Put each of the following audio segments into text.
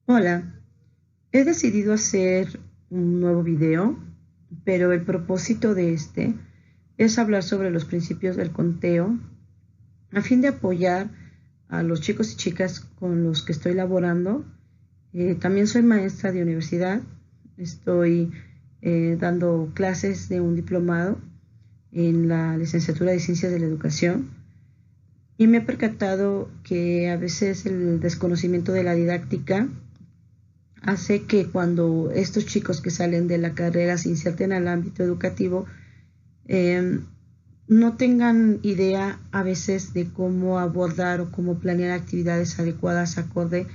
Hola, he decidido hacer un nuevo video, pero el propósito de este es hablar sobre los principios del conteo a fin de apoyar a los chicos y chicas con los que estoy laborando. También soy maestra de universidad, estoy dando clases de un diplomado en la licenciatura de Ciencias de la Educación y me he percatado que a veces el desconocimiento de la didáctica hace que cuando estos chicos que salen de la carrera se inserten al ámbito educativo, eh, no tengan idea a veces de cómo abordar o cómo planear actividades adecuadas acorde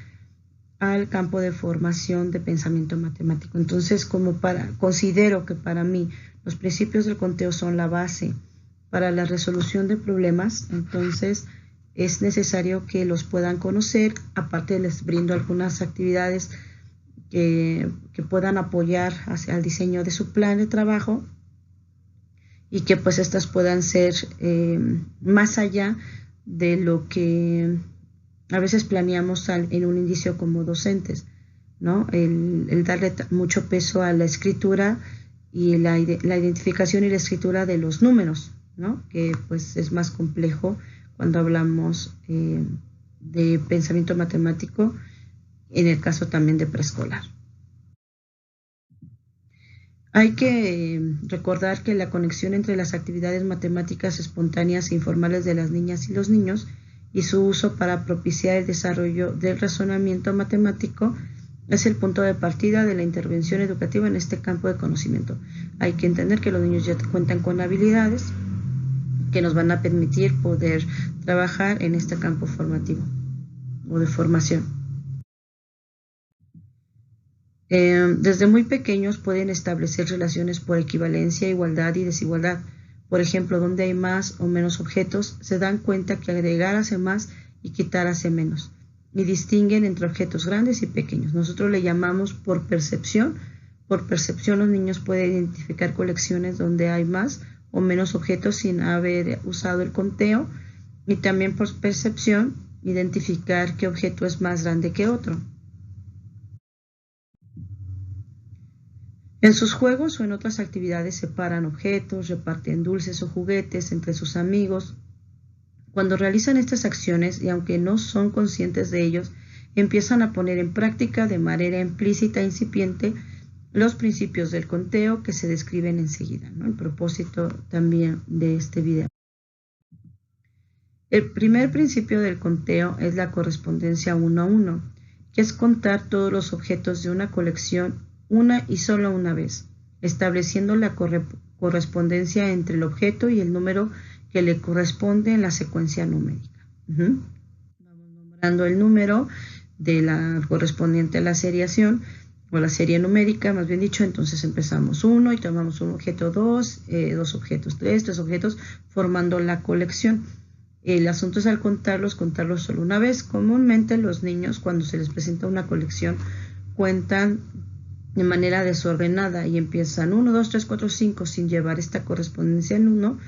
al campo de formación de pensamiento matemático. Entonces, considero que para mí los principios del conteo son la base para la resolución de problemas, entonces es necesario que los puedan conocer. Aparte, les brindo algunas actividades que puedan apoyar hacia el diseño de su plan de trabajo y que pues estas puedan ser más allá de lo que a veces planeamos en un inicio como docentes, ¿no? El darle mucho peso a la escritura y la identificación y la escritura de los números, ¿no? Que pues es más complejo cuando hablamos de pensamiento matemático, en el caso también de preescolar. Hay que recordar que la conexión entre las actividades matemáticas espontáneas e informales de las niñas y los niños y su uso para propiciar el desarrollo del razonamiento matemático es el punto de partida de la intervención educativa en este campo de conocimiento. Hay que entender que los niños ya cuentan con habilidades que nos van a permitir poder trabajar en este campo formativo o de formación. Desde muy pequeños pueden establecer relaciones por equivalencia, igualdad y desigualdad. Por ejemplo, donde hay más o menos objetos, se dan cuenta que agregar hace más y quitar hace menos. Y distinguen entre objetos grandes y pequeños. Nosotros le llamamos por percepción. Por percepción los niños pueden identificar colecciones donde hay más o menos objetos sin haber usado el conteo. Y también por percepción identificar qué objeto es más grande que otro. En sus juegos o en otras actividades separan objetos, reparten dulces o juguetes entre sus amigos. Cuando realizan estas acciones, y aunque no son conscientes de ellos, empiezan a poner en práctica de manera implícita e incipiente los principios del conteo que se describen enseguida, ¿no? El propósito también de este video. El primer principio del conteo es la correspondencia 1 a 1, que es contar todos los objetos de una colección una y solo una vez, estableciendo la correspondencia entre el objeto y el número que le corresponde en la secuencia numérica. Vamos nombrando el número de la correspondiente a la seriación o la serie numérica, más bien dicho. Entonces empezamos 1 y tomamos un objeto 2, 2 objetos 3, 3 objetos, formando la colección. El asunto es al contarlos solo una vez. Comúnmente los niños, cuando se les presenta una colección, cuentan de manera desordenada y empiezan 1, 2, 3, 4, 5 sin llevar esta correspondencia en 1,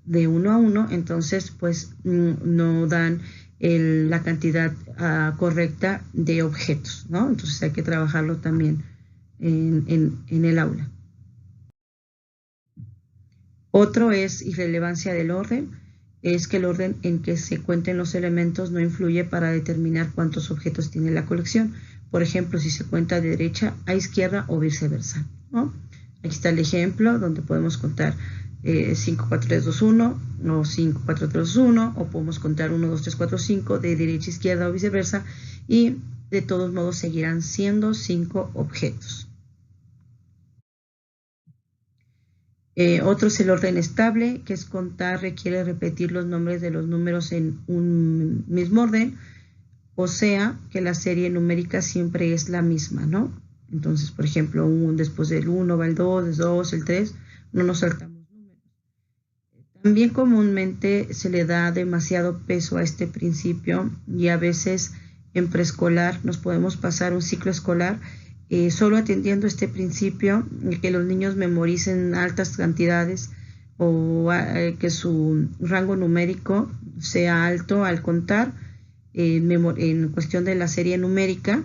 de 1 a 1, entonces pues no dan la cantidad correcta de objetos, ¿no? Entonces hay que trabajarlo también en el aula. Otro es irrelevancia del orden, es que el orden en que se cuenten los elementos no influye para determinar cuántos objetos tiene la colección. Por ejemplo, si se cuenta de derecha a izquierda o viceversa, ¿no? Aquí está el ejemplo donde podemos contar 5, 4, 3, 2, 1 o 5, 4, 3, 2, 1, o podemos contar 1, 2, 3, 4, 5 de derecha a izquierda o viceversa, y de todos modos seguirán siendo 5 objetos. Otro es el orden estable, que es contar, requiere repetir los nombres de los números en un mismo orden, o sea que la serie numérica siempre es la misma, ¿no? Entonces, por ejemplo, después del 1 va el 2, el 2, el 3, no nos saltamos números. También comúnmente se le da demasiado peso a este principio y a veces en preescolar nos podemos pasar un ciclo escolar solo atendiendo este principio, que los niños memoricen altas cantidades o que su rango numérico sea alto al contar en cuestión de la serie numérica,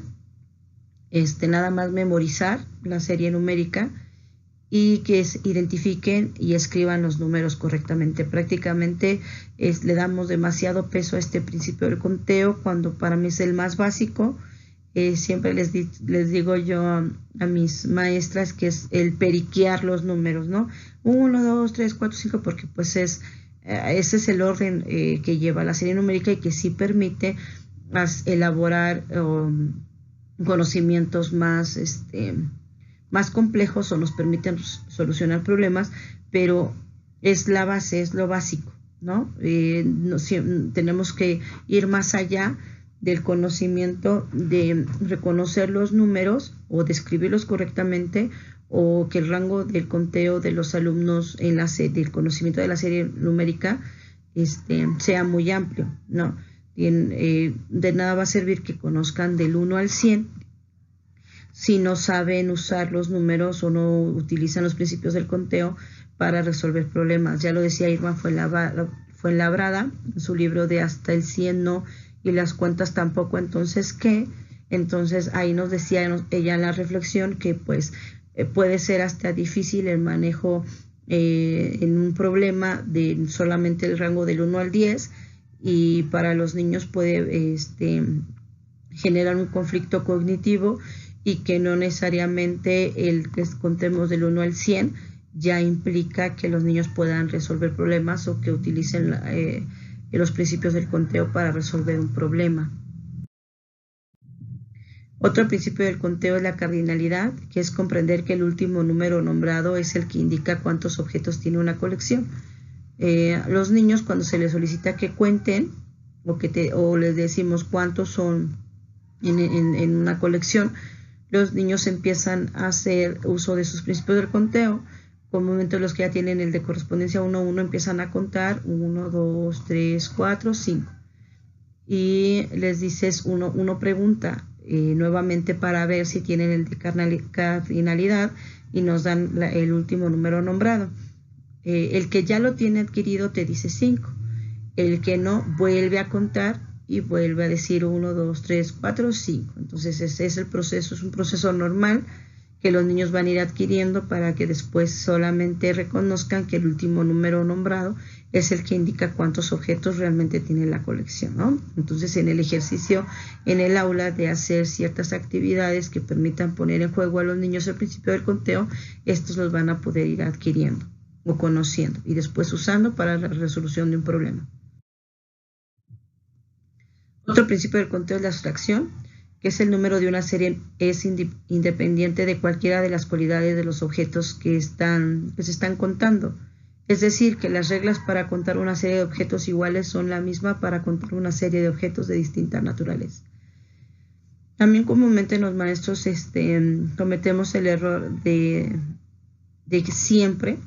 nada más memorizar la serie numérica y que identifiquen y escriban los números correctamente. Prácticamente le damos demasiado peso a este principio del conteo cuando para mí es el más básico. Siempre les digo yo a mis maestras que es el periquear los números, ¿no? 1, 2, 3, 4, 5, porque pues ese es el orden que lleva la serie numérica y que sí permite elaborar conocimientos más complejos o nos permiten solucionar problemas, pero es la base, es lo básico, ¿no? Tenemos que ir más allá del conocimiento de reconocer los números o de escribirlos correctamente, o que el rango del conteo de los alumnos del conocimiento de la serie numérica sea muy amplio, ¿no? De nada va a servir que conozcan del 1 al 100 si no saben usar los números o no utilizan los principios del conteo para resolver problemas. Ya lo decía Irma Fuenlabrada en su libro de Hasta el 100 no y las cuentas tampoco, entonces ¿qué? Entonces ahí nos decía ella en la reflexión que pues puede ser hasta difícil el manejo en un problema de solamente el rango del 1 al 10, y para los niños puede generar un conflicto cognitivo, y que no necesariamente el que contemos del 1 al 100 ya implica que los niños puedan resolver problemas o que utilicen los principios del conteo para resolver un problema. Otro principio del conteo es la cardinalidad, que es comprender que el último número nombrado es el que indica cuántos objetos tiene una colección. Los niños, cuando se les solicita que cuenten o les decimos cuántos son en una colección, los niños empiezan a hacer uso de sus principios del conteo. Comúnmente los que ya tienen el de correspondencia 1-1 empiezan a contar 1, 2, 3, 4, 5. Y les dices, uno pregunta nuevamente para ver si tienen el de cardinalidad y nos dan el último número nombrado. El que ya lo tiene adquirido te dice 5. El que no vuelve a contar y vuelve a decir 1, 2, 3, 4, 5. Entonces ese es el proceso, es un proceso normal que los niños van a ir adquiriendo para que después solamente reconozcan que el último número nombrado es el que indica cuántos objetos realmente tiene la colección, ¿no? Entonces en el ejercicio en el aula de hacer ciertas actividades que permitan poner en juego a los niños el principio del conteo, estos los van a poder ir adquiriendo o conociendo y después usando para la resolución de un problema. Otro principio del conteo es la abstracción, que es el número de una serie es independiente de cualquiera de las cualidades de los objetos que se están contando. Es decir, que las reglas para contar una serie de objetos iguales son la misma para contar una serie de objetos de distinta naturaleza. También comúnmente los maestros cometemos el error de que siempre,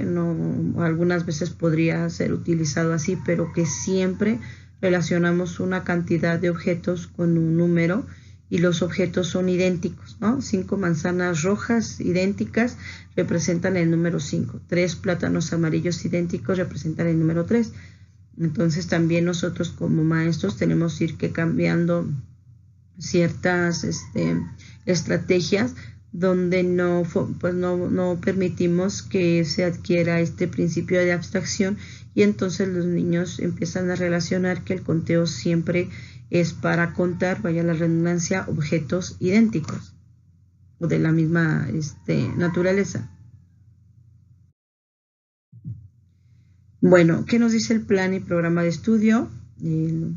no, algunas veces podría ser utilizado así, pero que siempre relacionamos una cantidad de objetos con un número y los objetos son idénticos, ¿no? 5 manzanas rojas idénticas representan el número 5, 3 plátanos amarillos idénticos representan el número 3. Entonces también nosotros como maestros tenemos que ir cambiando ciertas estrategias donde no permitimos que se adquiera este principio de abstracción, y entonces los niños empiezan a relacionar que el conteo siempre es para contar, vaya la redundancia, objetos idénticos o de la misma naturaleza. Bueno, ¿qué nos dice el plan y programa de estudio? El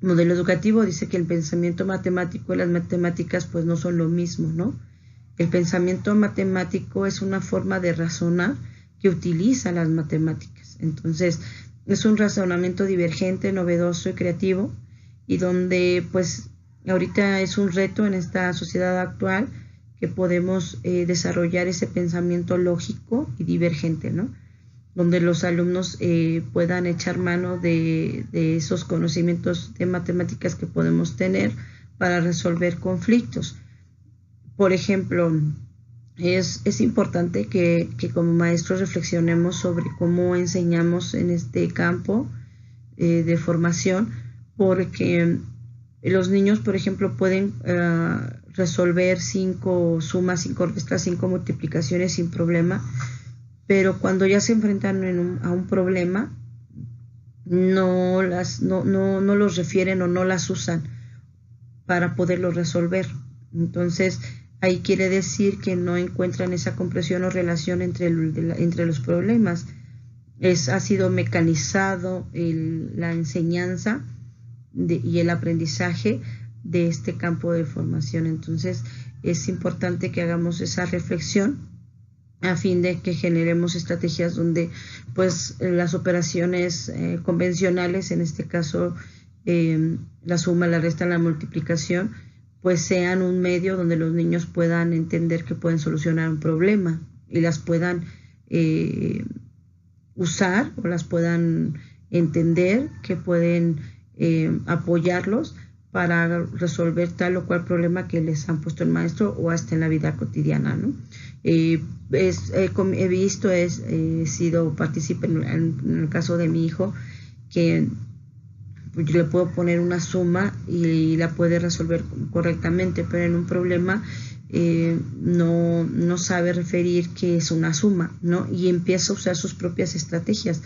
modelo educativo dice que el pensamiento matemático y las matemáticas pues no son lo mismo, ¿no? El pensamiento matemático es una forma de razonar que utiliza las matemáticas. Entonces, es un razonamiento divergente, novedoso y creativo, y donde pues ahorita es un reto en esta sociedad actual que podemos desarrollar ese pensamiento lógico y divergente, ¿no? Donde los alumnos puedan echar mano de esos conocimientos de matemáticas que podemos tener para resolver conflictos. Por ejemplo, es importante que como maestros reflexionemos sobre cómo enseñamos en este campo de formación, porque Los niños, por ejemplo, pueden resolver 5 sumas, 5 restas, 5 multiplicaciones sin problema, pero cuando ya se enfrentan a un problema, no los refieren o no las usan para poderlo resolver. Entonces, ahí quiere decir que no encuentran esa comprensión o relación entre los problemas. Ha sido mecanizado la enseñanza y el aprendizaje de este campo de formación. Entonces, es importante que hagamos esa reflexión a fin de que generemos estrategias donde pues las operaciones convencionales, en este caso la suma, la resta, la multiplicación, pues sean un medio donde los niños puedan entender que pueden solucionar un problema y las puedan usar o las puedan entender, que pueden apoyarlos para resolver tal o cual problema que les han puesto el maestro o hasta en la vida cotidiana, ¿no? He visto, he sido partícipe en el caso de mi hijo, que pues, yo le puedo poner una suma y la puede resolver correctamente, pero en un problema no sabe referir qué es una suma, ¿no? Y empieza a usar sus propias estrategias,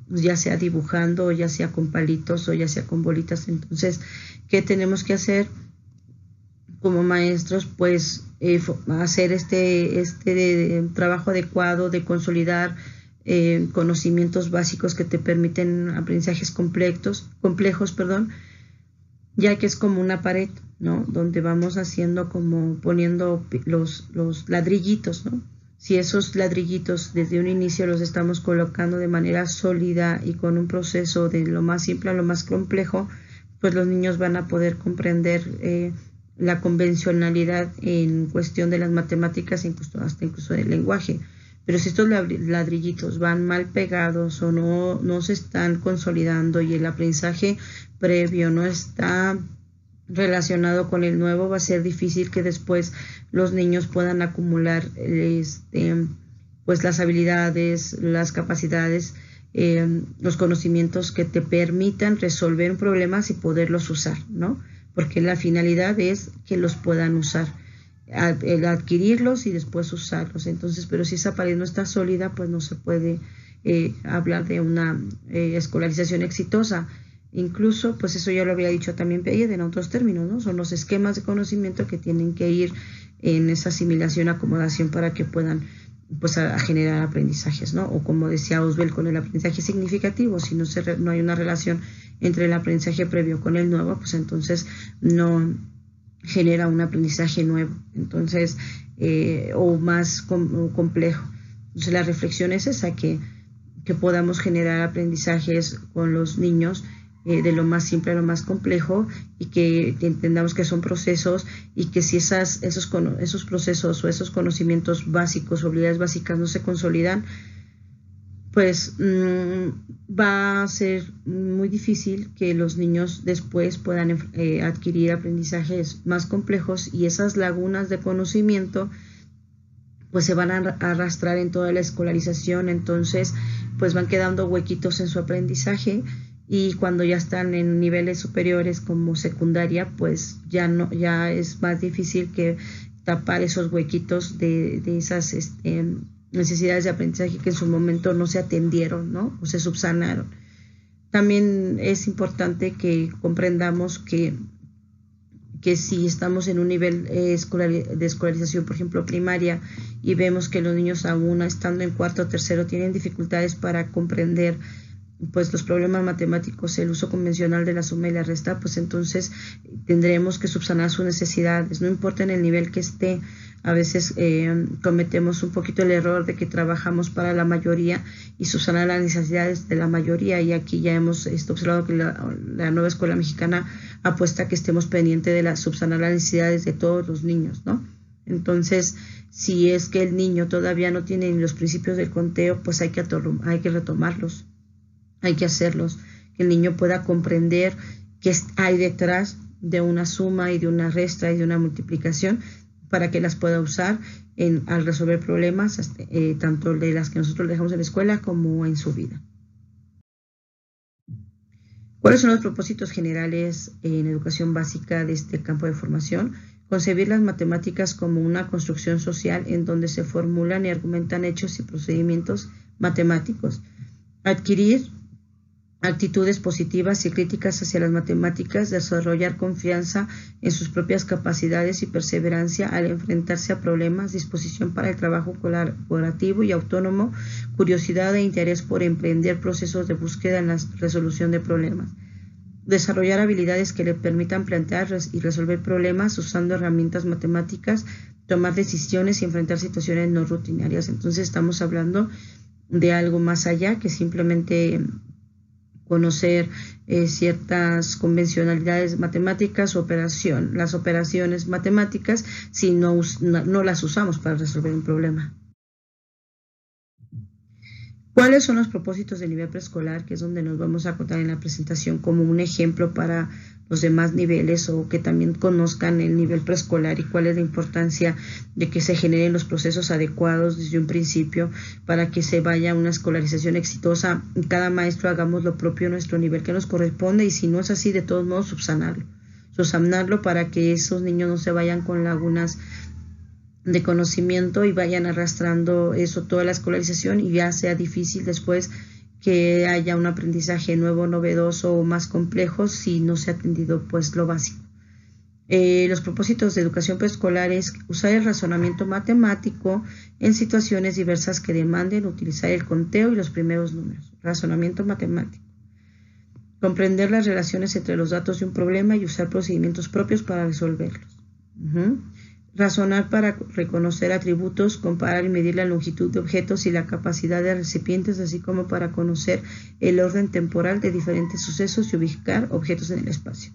ya sea dibujando, o ya sea con palitos, o ya sea con bolitas. Entonces, ¿qué tenemos que hacer como maestros? Pues hacer este trabajo adecuado de consolidar conocimientos básicos que te permiten aprendizajes complejos, ya que es como una pared, ¿no? Donde vamos haciendo como poniendo los ladrillitos, ¿no? Si esos ladrillitos desde un inicio los estamos colocando de manera sólida y con un proceso de lo más simple a lo más complejo, pues los niños van a poder comprender la convencionalidad en cuestión de las matemáticas, incluso del lenguaje. Pero si estos ladrillitos van mal pegados o no se están consolidando y el aprendizaje previo no está relacionado con el nuevo, va a ser difícil que después los niños puedan acumular pues las habilidades, las capacidades, los conocimientos que te permitan resolver problemas y poderlos usar, ¿no? Porque la finalidad es que los puedan usar, el adquirirlos y después usarlos. Entonces, pero si esa pared no está sólida, pues no se puede hablar de una escolarización exitosa. Incluso, pues eso ya lo había dicho también Peyed en otros términos, ¿no? Son los esquemas de conocimiento que tienen que ir en esa asimilación, acomodación para que puedan pues a generar aprendizajes, ¿no? O como decía Oswald con el aprendizaje significativo, si no hay una relación entre el aprendizaje previo con el nuevo, pues entonces no genera un aprendizaje nuevo, entonces o más complejo. Entonces la reflexión es esa, que podamos generar aprendizajes con los niños de lo más simple a lo más complejo, y que entendamos que son procesos, y que si esos procesos o esos conocimientos básicos o habilidades básicas no se consolidan, pues va a ser muy difícil que los niños después puedan adquirir aprendizajes más complejos, y esas lagunas de conocimiento pues se van a arrastrar en toda la escolarización. Entonces pues van quedando huequitos en su aprendizaje, y cuando ya están en niveles superiores como secundaria, pues ya es más difícil que tapar esos huequitos de esas necesidades de aprendizaje que en su momento no se atendieron, ¿no? O se subsanaron. También es importante que comprendamos que si estamos en un nivel de escolarización, por ejemplo, primaria, y vemos que los niños aún estando en cuarto o tercero tienen dificultades para comprender pues los problemas matemáticos, el uso convencional de la suma y la resta, pues entonces tendremos que subsanar sus necesidades, no importa en el nivel que esté. A veces cometemos un poquito el error de que trabajamos para la mayoría y subsanar las necesidades de la mayoría, y aquí ya hemos observado que la nueva escuela mexicana apuesta a que estemos pendientes de subsanar las necesidades de todos los niños, ¿no? Entonces, si es que el niño todavía no tiene los principios del conteo, pues hay que retomarlos, hay que hacerlos, que el niño pueda comprender qué hay detrás de una suma y de una resta y de una multiplicación, para que las pueda usar al resolver problemas, tanto de las que nosotros dejamos en la escuela como en su vida. ¿Cuáles son los propósitos generales en educación básica de este campo de formación? Concebir las matemáticas como una construcción social en donde se formulan y argumentan hechos y procedimientos matemáticos. Adquirir actitudes positivas y críticas hacia las matemáticas, desarrollar confianza en sus propias capacidades y perseverancia al enfrentarse a problemas, disposición para el trabajo colaborativo y autónomo, curiosidad e interés por emprender procesos de búsqueda en la resolución de problemas. Desarrollar habilidades que le permitan plantear y resolver problemas usando herramientas matemáticas, tomar decisiones y enfrentar situaciones no rutinarias. Entonces estamos hablando de algo más allá que simplemente conocer ciertas convencionalidades matemáticas, las operaciones matemáticas, si no las usamos para resolver un problema. ¿Cuáles son los propósitos del nivel preescolar? Que es donde nos vamos a contar en la presentación como un ejemplo para los demás niveles, o que también conozcan el nivel preescolar y cuál es la importancia de que se generen los procesos adecuados desde un principio para que se vaya a una escolarización exitosa. Cada maestro hagamos lo propio a nuestro nivel que nos corresponde, y si no es así, de todos modos subsanarlo para que esos niños no se vayan con lagunas de conocimiento y vayan arrastrando eso toda la escolarización, y ya sea difícil después que haya un aprendizaje nuevo, novedoso o más complejo si no se ha atendido pues lo básico. Los propósitos de educación preescolar es usar el razonamiento matemático en situaciones diversas que demanden utilizar el conteo y los primeros números. Razonamiento matemático. Comprender las relaciones entre los datos de un problema y usar procedimientos propios para resolverlos. Razonar para reconocer atributos, comparar y medir la longitud de objetos y la capacidad de recipientes, así como para conocer el orden temporal de diferentes sucesos y ubicar objetos en el espacio.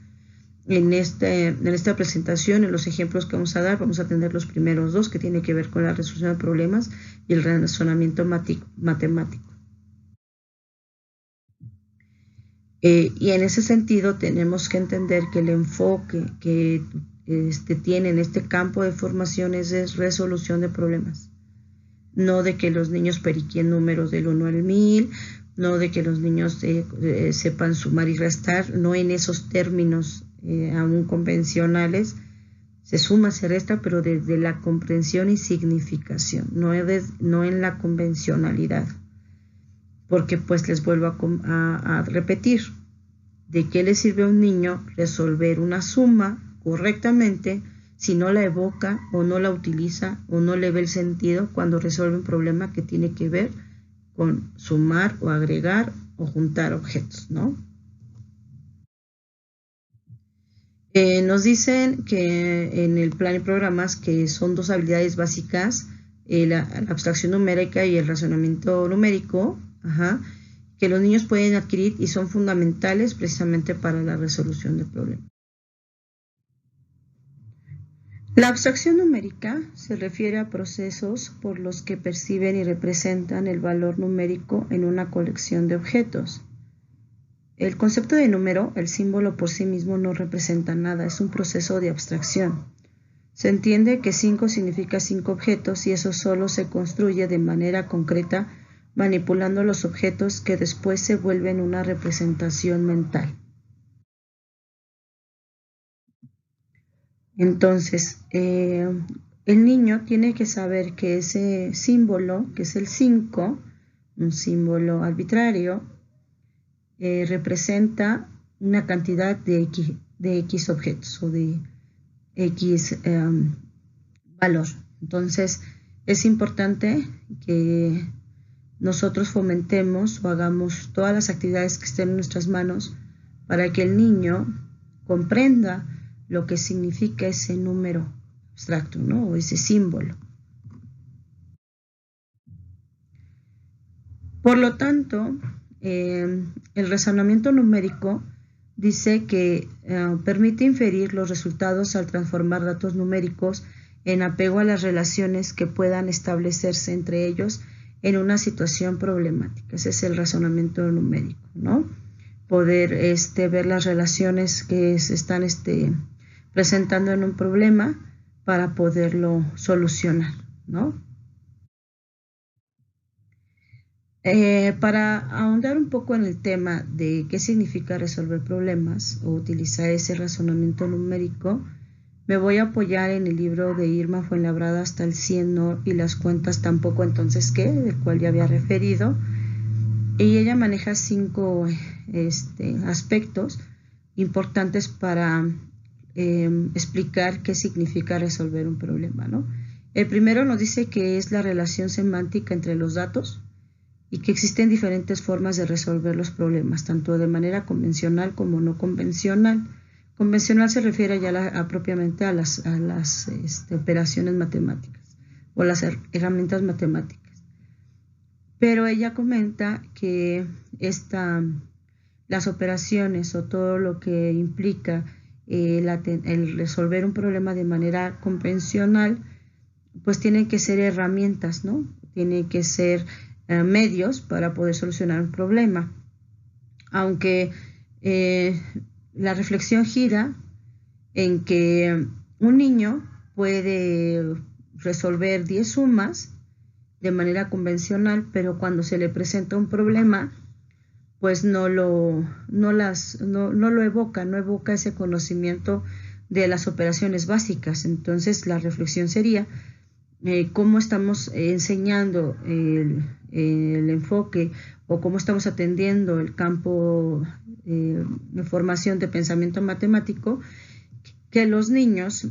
En esta presentación, en los ejemplos que vamos a dar, vamos a tener los primeros dos, que tienen que ver con la resolución de problemas y el razonamiento matemático. Y en ese sentido tenemos que entender que el enfoque que tiene en este campo de formación es resolución de problemas, no de que los niños periquien números del 1 al 1000, no de que los niños sepan sumar y restar, no en esos términos aún convencionales. Se suma, se resta, pero desde la comprensión y significación, no en la convencionalidad. Porque pues les vuelvo a repetir, ¿de qué le sirve a un niño resolver una suma correctamente si no la evoca o no la utiliza o no le ve el sentido cuando resuelve un problema que tiene que ver con sumar o agregar o juntar objetos, ¿no? Nos dicen que en el plan y programas que son dos habilidades básicas, la abstracción numérica y el razonamiento numérico, que los niños pueden adquirir y son fundamentales precisamente para la resolución de problemas. La abstracción numérica se refiere a procesos por los que perciben y representan el valor numérico en una colección de objetos. El concepto de número, el símbolo por sí mismo no representa nada, es un proceso de abstracción. Se entiende que 5 significa 5 objetos y eso solo se construye de manera concreta manipulando los objetos que después se vuelven una representación mental. Entonces, el niño tiene que saber que ese símbolo, que es el 5, un símbolo arbitrario, representa una cantidad de X objetos o de X valor. Entonces, es importante que nosotros fomentemos o hagamos todas las actividades que estén en nuestras manos para que el niño comprenda lo que significa ese número abstracto, ¿no? O ese símbolo. Por lo tanto, el razonamiento numérico dice que permite inferir los resultados al transformar datos numéricos en apego a las relaciones que puedan establecerse entre ellos en una situación problemática. Ese es el razonamiento numérico, ¿no? Poder ver las relaciones que se están presentando en un problema para poderlo solucionar, ¿no? Para ahondar un poco en el tema de qué significa resolver problemas o utilizar ese razonamiento numérico, me voy a apoyar en el libro de Irma Fuenlabrada Hasta el 100 ¿no? Y las cuentas tampoco, entonces qué, del cual ya había referido. Y ella maneja 5 aspectos importantes para explicar qué significa resolver un problema, ¿no? El primero nos dice que es la relación semántica entre los datos y que existen diferentes formas de resolver los problemas, tanto de manera convencional como no convencional. Convencional se refiere ya propiamente a las operaciones matemáticas o las herramientas matemáticas. Pero ella comenta que las operaciones o todo lo que implica el resolver un problema de manera convencional, pues tienen que ser herramientas, ¿no? Tienen que ser medios para poder solucionar un problema. Aunque la reflexión gira en que un niño puede resolver 10 sumas de manera convencional, pero cuando se le presenta un problema, pues no lo evoca, no evoca ese conocimiento de las operaciones básicas. Entonces la reflexión sería cómo estamos enseñando el enfoque o cómo estamos atendiendo el campo de formación de pensamiento matemático, que los niños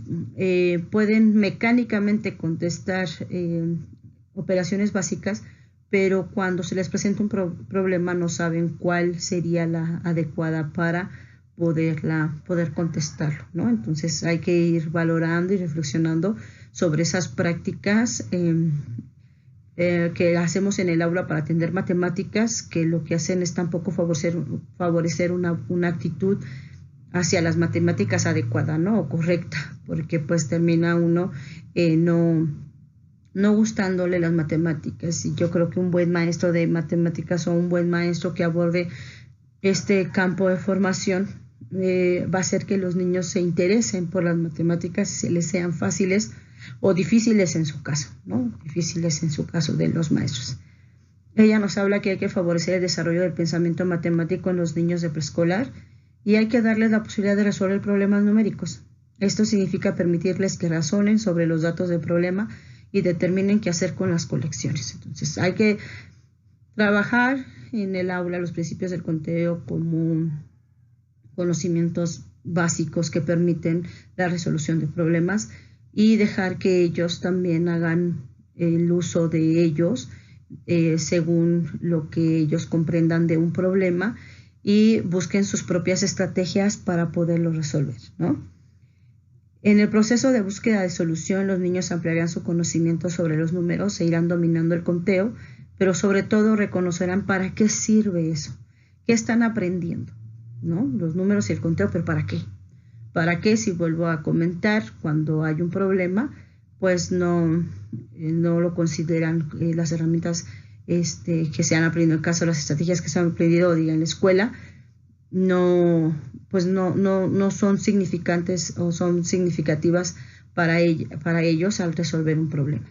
pueden mecánicamente contestar operaciones básicas, pero cuando se les presenta un problema no saben cuál sería la adecuada para poder contestarlo, ¿no? Entonces hay que ir valorando y reflexionando sobre esas prácticas que hacemos en el aula para atender matemáticas, que lo que hacen es tampoco favorecer una actitud hacia las matemáticas adecuada, ¿no? O correcta, porque pues termina uno no gustándole las matemáticas. Y yo creo que un buen maestro de matemáticas o un buen maestro que aborde este campo de formación va a hacer que los niños se interesen por las matemáticas y se les sean fáciles o difíciles en su caso, ¿no? Difíciles en su caso de los maestros. Ella nos habla que hay que favorecer el desarrollo del pensamiento matemático en los niños de preescolar y hay que darles la posibilidad de resolver problemas numéricos. Esto significa permitirles que razonen sobre los datos del problema y determinen qué hacer con las colecciones. Entonces hay que trabajar en el aula los principios del conteo como conocimientos básicos que permiten la resolución de problemas y dejar que ellos también hagan el uso de ellos según lo que ellos comprendan de un problema y busquen sus propias estrategias para poderlo resolver, ¿no? En el proceso de búsqueda de solución, los niños ampliarán su conocimiento sobre los números e irán dominando el conteo, pero sobre todo reconocerán para qué sirve eso, qué están aprendiendo, ¿no? Los números y el conteo, pero ¿para qué? ¿Para qué? Si vuelvo a comentar, cuando hay un problema, pues no lo consideran las herramientas que se han aprendido, en el caso de las estrategias que se han aprendido en la escuela, no son significantes o son significativas para ellos al resolver un problema.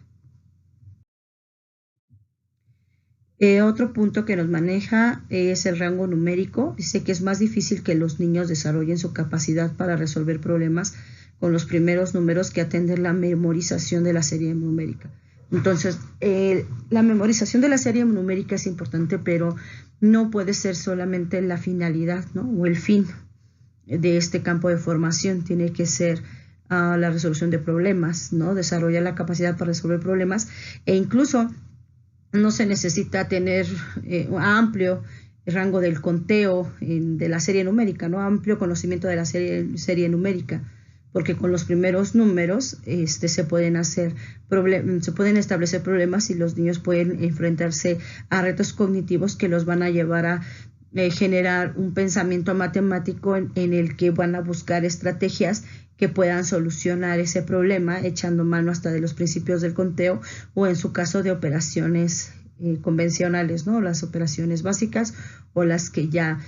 Otro punto que nos maneja es el rango numérico. Dice que es más difícil que los niños desarrollen su capacidad para resolver problemas con los primeros números que atender la memorización de la serie numérica. Entonces, la memorización de la serie numérica es importante, pero no puede ser solamente la finalidad, ¿no? O el fin de este campo de formación. Tiene que ser la resolución de problemas, ¿no? Desarrollar la capacidad para resolver problemas e incluso no se necesita tener amplio rango del conteo de la serie numérica, ¿no? Amplio conocimiento de la serie numérica, porque con los primeros números se pueden establecer problemas y los niños pueden enfrentarse a retos cognitivos que los van a llevar a generar un pensamiento matemático en el que van a buscar estrategias que puedan solucionar ese problema echando mano hasta de los principios del conteo o en su caso de operaciones convencionales, ¿no? Las operaciones básicas o las que ya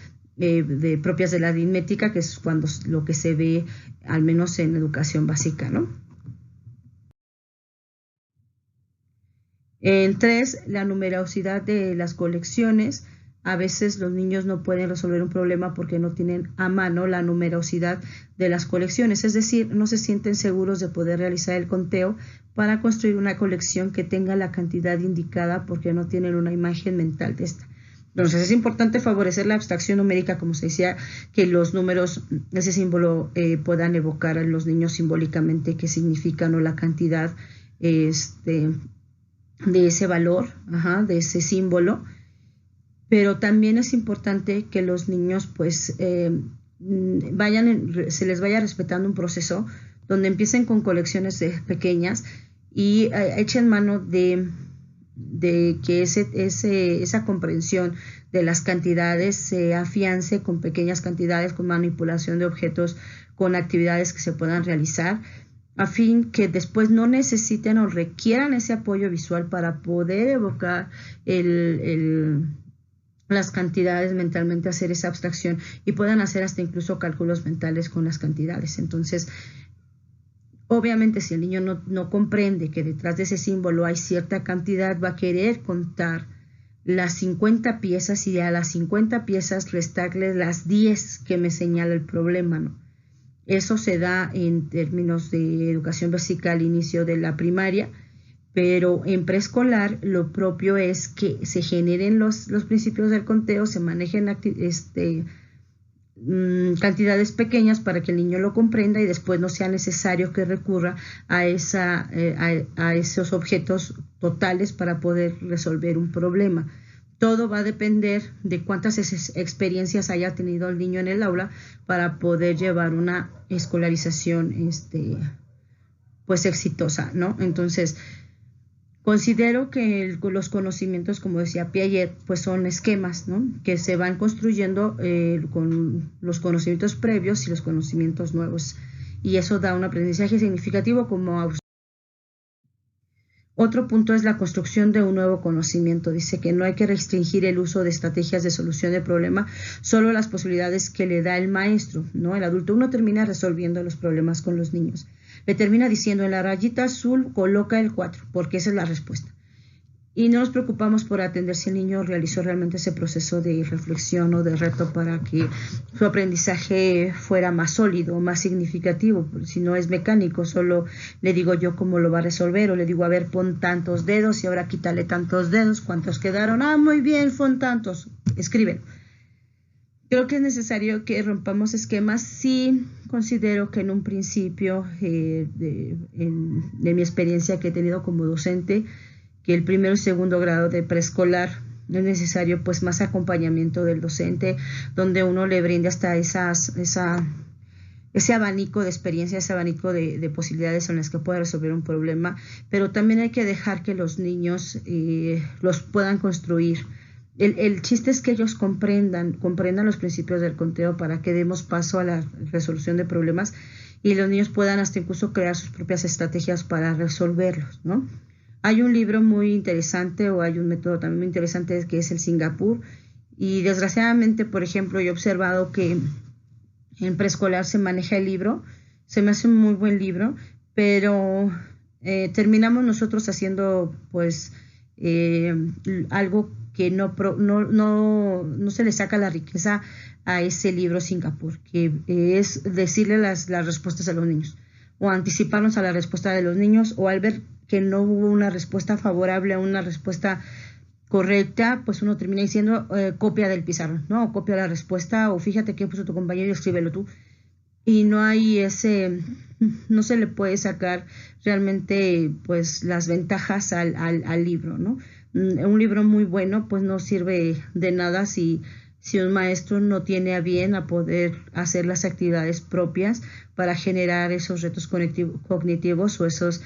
propias de la aritmética, que es cuando lo que se ve al menos en educación básica, ¿no? En 3, la numerosidad de las colecciones. A veces los niños no pueden resolver un problema porque no tienen a mano la numerosidad de las colecciones, es decir, no se sienten seguros de poder realizar el conteo para construir una colección que tenga la cantidad indicada porque no tienen una imagen mental de esta. Entonces es importante favorecer la abstracción numérica, como se decía, que los números, ese símbolo, puedan evocar a los niños simbólicamente qué significan o la cantidad de ese valor, de ese símbolo. Pero también es importante que los niños pues se les vaya respetando un proceso donde empiecen con colecciones pequeñas y echen mano de que esa comprensión de las cantidades se afiance con pequeñas cantidades, con manipulación de objetos, con actividades que se puedan realizar, a fin que después no necesiten o requieran ese apoyo visual para poder evocar las cantidades mentalmente, hacer esa abstracción y puedan hacer hasta incluso cálculos mentales con las cantidades. Entonces, obviamente, si el niño no comprende que detrás de ese símbolo hay cierta cantidad, va a querer contar las 50 piezas y a las 50 piezas restarle las 10 que me señala el problema, ¿no? Eso se da en términos de educación básica al inicio de la primaria, pero en preescolar lo propio es que se generen los principios del conteo, se manejen cantidades pequeñas para que el niño lo comprenda y después no sea necesario que recurra a esos objetos totales para poder resolver un problema. Todo va a depender de cuántas experiencias haya tenido el niño en el aula para poder llevar una escolarización pues exitosa, ¿no? Entonces, considero que los conocimientos, como decía Piaget, pues son esquemas, ¿no? Que se van construyendo con los conocimientos previos y los conocimientos nuevos. Y eso da un aprendizaje significativo como... Otro punto es la construcción de un nuevo conocimiento. Dice que no hay que restringir el uso de estrategias de solución de problema, solo las posibilidades que le da el maestro, ¿no? El adulto uno termina resolviendo los problemas con los niños. Le termina diciendo en la rayita azul coloca el 4, porque esa es la respuesta. Y no nos preocupamos por atender si el niño realizó realmente ese proceso de reflexión o de reto para que su aprendizaje fuera más sólido, más significativo. Si no es mecánico, solo le digo yo cómo lo va a resolver o le digo, a ver, pon tantos dedos y ahora quítale tantos dedos, ¿cuántos quedaron? Ah, muy bien, son tantos, escríbelo. Creo que es necesario que rompamos esquemas. Sí considero que en un principio, de mi experiencia que he tenido como docente, que el primero y segundo grado de preescolar es necesario pues más acompañamiento del docente, donde uno le brinde hasta ese abanico de experiencias, ese abanico de posibilidades en las que pueda resolver un problema, pero también hay que dejar que los niños los puedan construir. El chiste es que ellos comprendan los principios del conteo para que demos paso a la resolución de problemas y los niños puedan hasta incluso crear sus propias estrategias para resolverlos, ¿no? Hay un libro muy interesante o hay un método también muy interesante que es el Singapur y desgraciadamente, por ejemplo, yo he observado que en preescolar se maneja el libro, se me hace un muy buen libro, pero terminamos nosotros haciendo pues algo que no se le saca la riqueza a ese libro Singapur, que es decirle las respuestas a los niños o anticiparnos a la respuesta de los niños o al ver que no hubo una respuesta favorable a una respuesta correcta, pues uno termina diciendo copia del pizarrón, ¿no? O copia la respuesta o fíjate qué puso tu compañero y escríbelo tú. Y no hay no se le puede sacar realmente pues las ventajas al libro, ¿no? Un libro muy bueno pues no sirve de nada si un maestro no tiene a bien a poder hacer las actividades propias para generar esos retos cognitivos o esas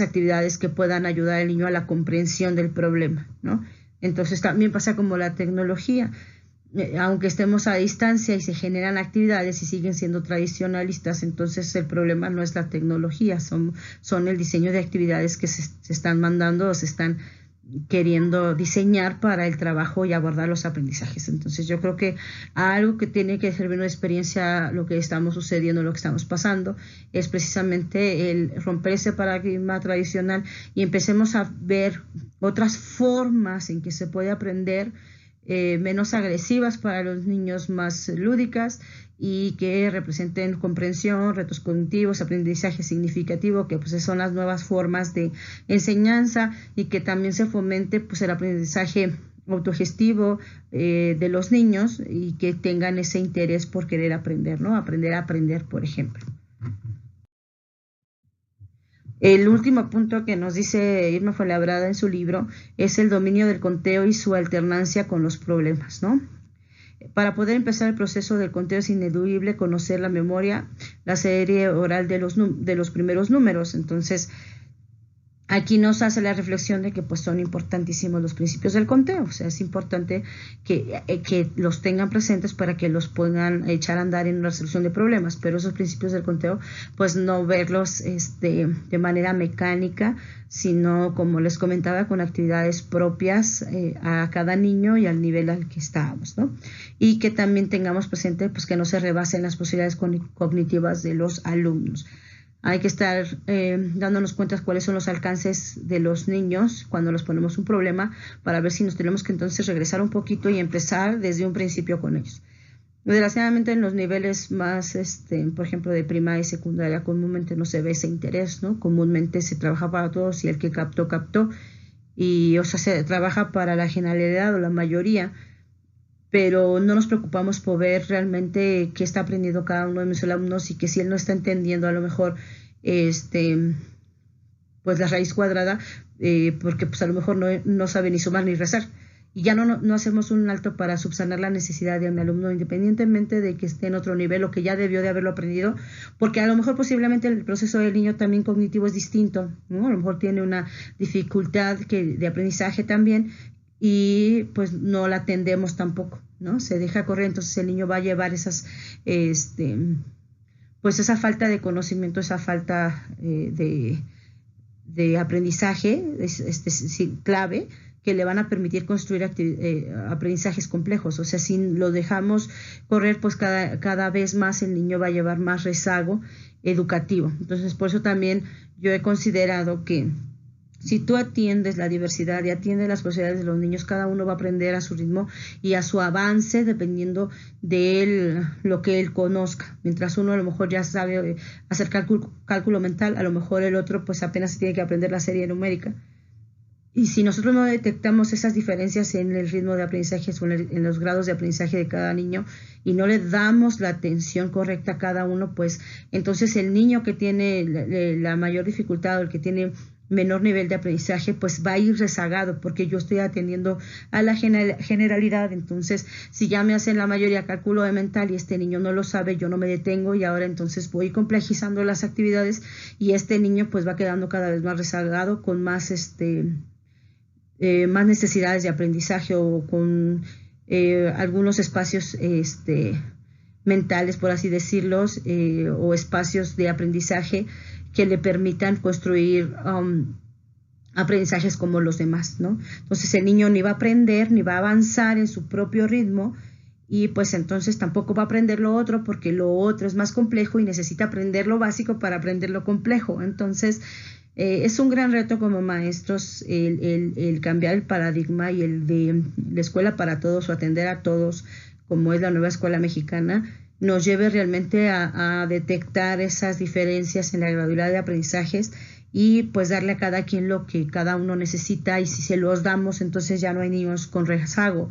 actividades que puedan ayudar al niño a la comprensión del problema, ¿no? Entonces también pasa como la tecnología. Aunque estemos a distancia y se generan actividades y siguen siendo tradicionalistas, entonces el problema no es la tecnología, son el diseño de actividades que se están mandando o se están queriendo diseñar para el trabajo y abordar los aprendizajes. Entonces yo creo que algo que tiene que servir una experiencia, lo que estamos sucediendo, lo que estamos pasando, es precisamente el romper ese paradigma tradicional y empecemos a ver otras formas en que se puede aprender, menos agresivas para los niños, más lúdicas y que representen comprensión, retos cognitivos, aprendizaje significativo, que pues son las nuevas formas de enseñanza y que también se fomente pues el aprendizaje autogestivo de los niños y que tengan ese interés por querer aprender, ¿no? Aprender a aprender, por ejemplo. El último punto que nos dice Irma Fuenlabrada en su libro es el dominio del conteo y su alternancia con los problemas, ¿no? Para poder empezar el proceso del conteo es ineludible conocer la memoria, la serie oral de los primeros números. Entonces, aquí nos hace la reflexión de que pues son importantísimos los principios del conteo, o sea, es importante que los tengan presentes para que los puedan echar a andar en una resolución de problemas, pero esos principios del conteo pues no verlos de manera mecánica, sino como les comentaba, con actividades propias a cada niño y al nivel al que estábamos, ¿no? Y que también tengamos presente pues que no se rebasen las posibilidades cognitivas de los alumnos. Hay que estar dándonos cuenta cuáles son los alcances de los niños cuando los ponemos un problema para ver si nos tenemos que entonces regresar un poquito y empezar desde un principio con ellos. Desgraciadamente en los niveles más, por ejemplo, de primaria y secundaria, comúnmente no se ve ese interés, ¿no? Comúnmente se trabaja para todos y el que captó, captó. Y, o sea, se trabaja para la generalidad o la mayoría, pero no nos preocupamos por ver realmente qué está aprendiendo cada uno de mis alumnos y que si él no está entendiendo a lo mejor pues la raíz cuadrada, porque pues a lo mejor no sabe ni sumar ni rezar. Y ya no hacemos un alto para subsanar la necesidad de mi alumno, independientemente de que esté en otro nivel o que ya debió de haberlo aprendido, porque a lo mejor posiblemente el proceso del niño también cognitivo es distinto, ¿no? A lo mejor tiene una dificultad de aprendizaje también y pues no la atendemos tampoco, ¿no? Se deja correr, entonces el niño va a llevar pues esa falta de conocimiento, esa falta de aprendizaje clave que le van a permitir construir aprendizajes complejos. O sea, si lo dejamos correr, pues cada vez más el niño va a llevar más rezago educativo. Entonces, por eso también yo he considerado que si tú atiendes la diversidad y atiendes las posibilidades de los niños, cada uno va a aprender a su ritmo y a su avance dependiendo de él, lo que él conozca. Mientras uno a lo mejor ya sabe hacer cálculo mental, a lo mejor el otro pues apenas tiene que aprender la serie numérica. Y si nosotros no detectamos esas diferencias en el ritmo de aprendizaje o en los grados de aprendizaje de cada niño y no le damos la atención correcta a cada uno, pues entonces el niño que tiene la mayor dificultad o el que tiene menor nivel de aprendizaje, pues va a ir rezagado porque yo estoy atendiendo a la generalidad. Entonces, si ya me hacen la mayoría cálculo de mental y este niño no lo sabe, yo no me detengo y ahora entonces voy complejizando las actividades y este niño pues va quedando cada vez más rezagado con más más necesidades de aprendizaje o con algunos espacios mentales, por así decirlos, o espacios de aprendizaje que le permitan construir aprendizajes como los demás, ¿no? Entonces el niño ni va a aprender, ni va a avanzar en su propio ritmo y pues entonces tampoco va a aprender lo otro porque lo otro es más complejo y necesita aprender lo básico para aprender lo complejo. Entonces es un gran reto como maestros el cambiar el paradigma y el de la escuela para todos o atender a todos, como es la nueva escuela mexicana, nos lleve realmente a detectar esas diferencias en la gradualidad de aprendizajes y pues darle a cada quien lo que cada uno necesita y si se los damos entonces ya no hay niños con rezago,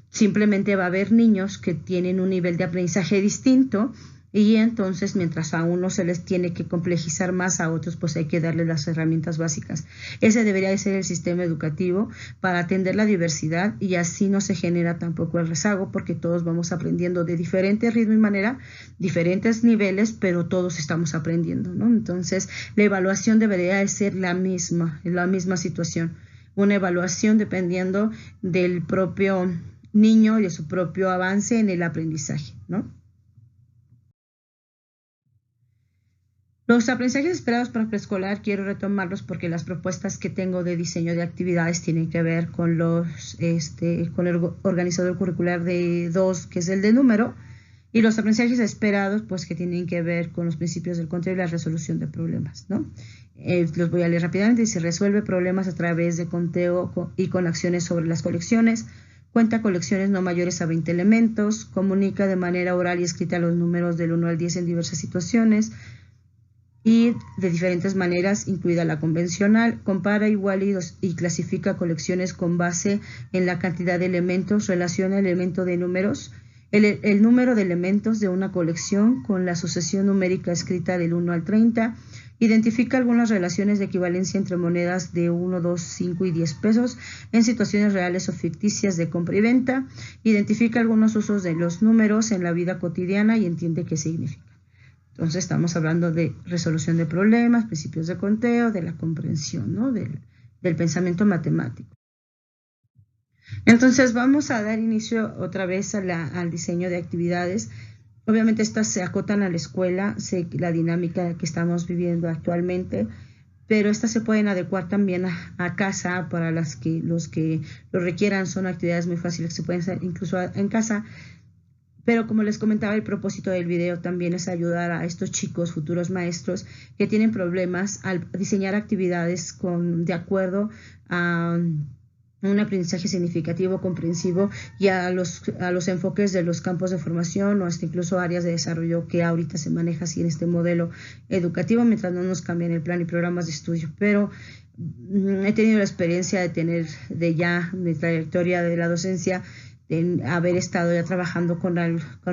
simplemente va a haber niños que tienen un nivel de aprendizaje distinto y entonces mientras a unos se les tiene que complejizar más, a otros pues hay que darles las herramientas básicas. Ese debería de ser el sistema educativo para atender la diversidad y así no se genera tampoco el rezago porque todos vamos aprendiendo de diferente ritmo y manera, diferentes niveles, pero todos estamos aprendiendo, ¿no? Entonces la evaluación debería de ser la misma situación. Una evaluación dependiendo del propio niño y de su propio avance en el aprendizaje, ¿no? Los aprendizajes esperados para preescolar quiero retomarlos porque las propuestas que tengo de diseño de actividades tienen que ver con con el organizador curricular de 2, que es el de número, y los aprendizajes esperados, pues que tienen que ver con los principios del conteo y la resolución de problemas, ¿no? Los voy a leer rápidamente. Dice: resuelve problemas a través de conteo y con acciones sobre las colecciones. Cuenta colecciones no mayores a 20 elementos. Comunica de manera oral y escrita los números del 1 al 10 en diversas situaciones y de diferentes maneras, incluida la convencional. Compara, iguala y clasifica colecciones con base en la cantidad de elementos. Relaciona el elemento de números, el número de elementos de una colección con la sucesión numérica escrita del 1 al 30. Identifica algunas relaciones de equivalencia entre monedas de 1, 2, 5 y 10 pesos en situaciones reales o ficticias de compra y venta. Identifica algunos usos de los números en la vida cotidiana y entiende qué significa. Entonces estamos hablando de resolución de problemas, principios de conteo, de la comprensión, ¿no? del pensamiento matemático. Entonces vamos a dar inicio otra vez al diseño de actividades. Obviamente estas se acotan a la escuela, la dinámica que estamos viviendo actualmente, pero estas se pueden adecuar también a casa para los que lo requieran. Son actividades muy fáciles que se pueden hacer incluso en casa. Pero como les comentaba, el propósito del video también es ayudar a estos chicos, futuros maestros, que tienen problemas al diseñar actividades de acuerdo a un aprendizaje significativo, comprensivo y a los enfoques de los campos de formación o hasta incluso áreas de desarrollo que ahorita se maneja así en este modelo educativo, mientras no nos cambien el plan y programas de estudio. Pero he tenido la experiencia de ya mi trayectoria de la docencia, de haber estado ya trabajando con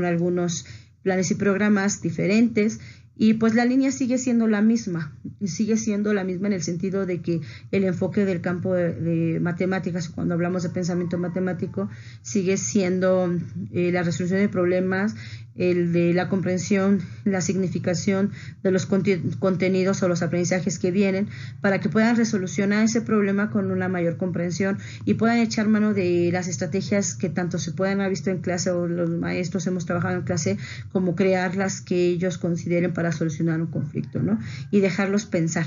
algunos planes y programas diferentes, y pues la línea sigue siendo la misma en el sentido de que el enfoque del campo de matemáticas, cuando hablamos de pensamiento matemático, sigue siendo la resolución de problemas, el de la comprensión, la significación de los contenidos o los aprendizajes que vienen, para que puedan resolucionar ese problema con una mayor comprensión y puedan echar mano de las estrategias que tanto se puedan haber visto en clase o los maestros hemos trabajado en clase, como crear las que ellos consideren para solucionar un conflicto, ¿no? Y dejarlos pensar,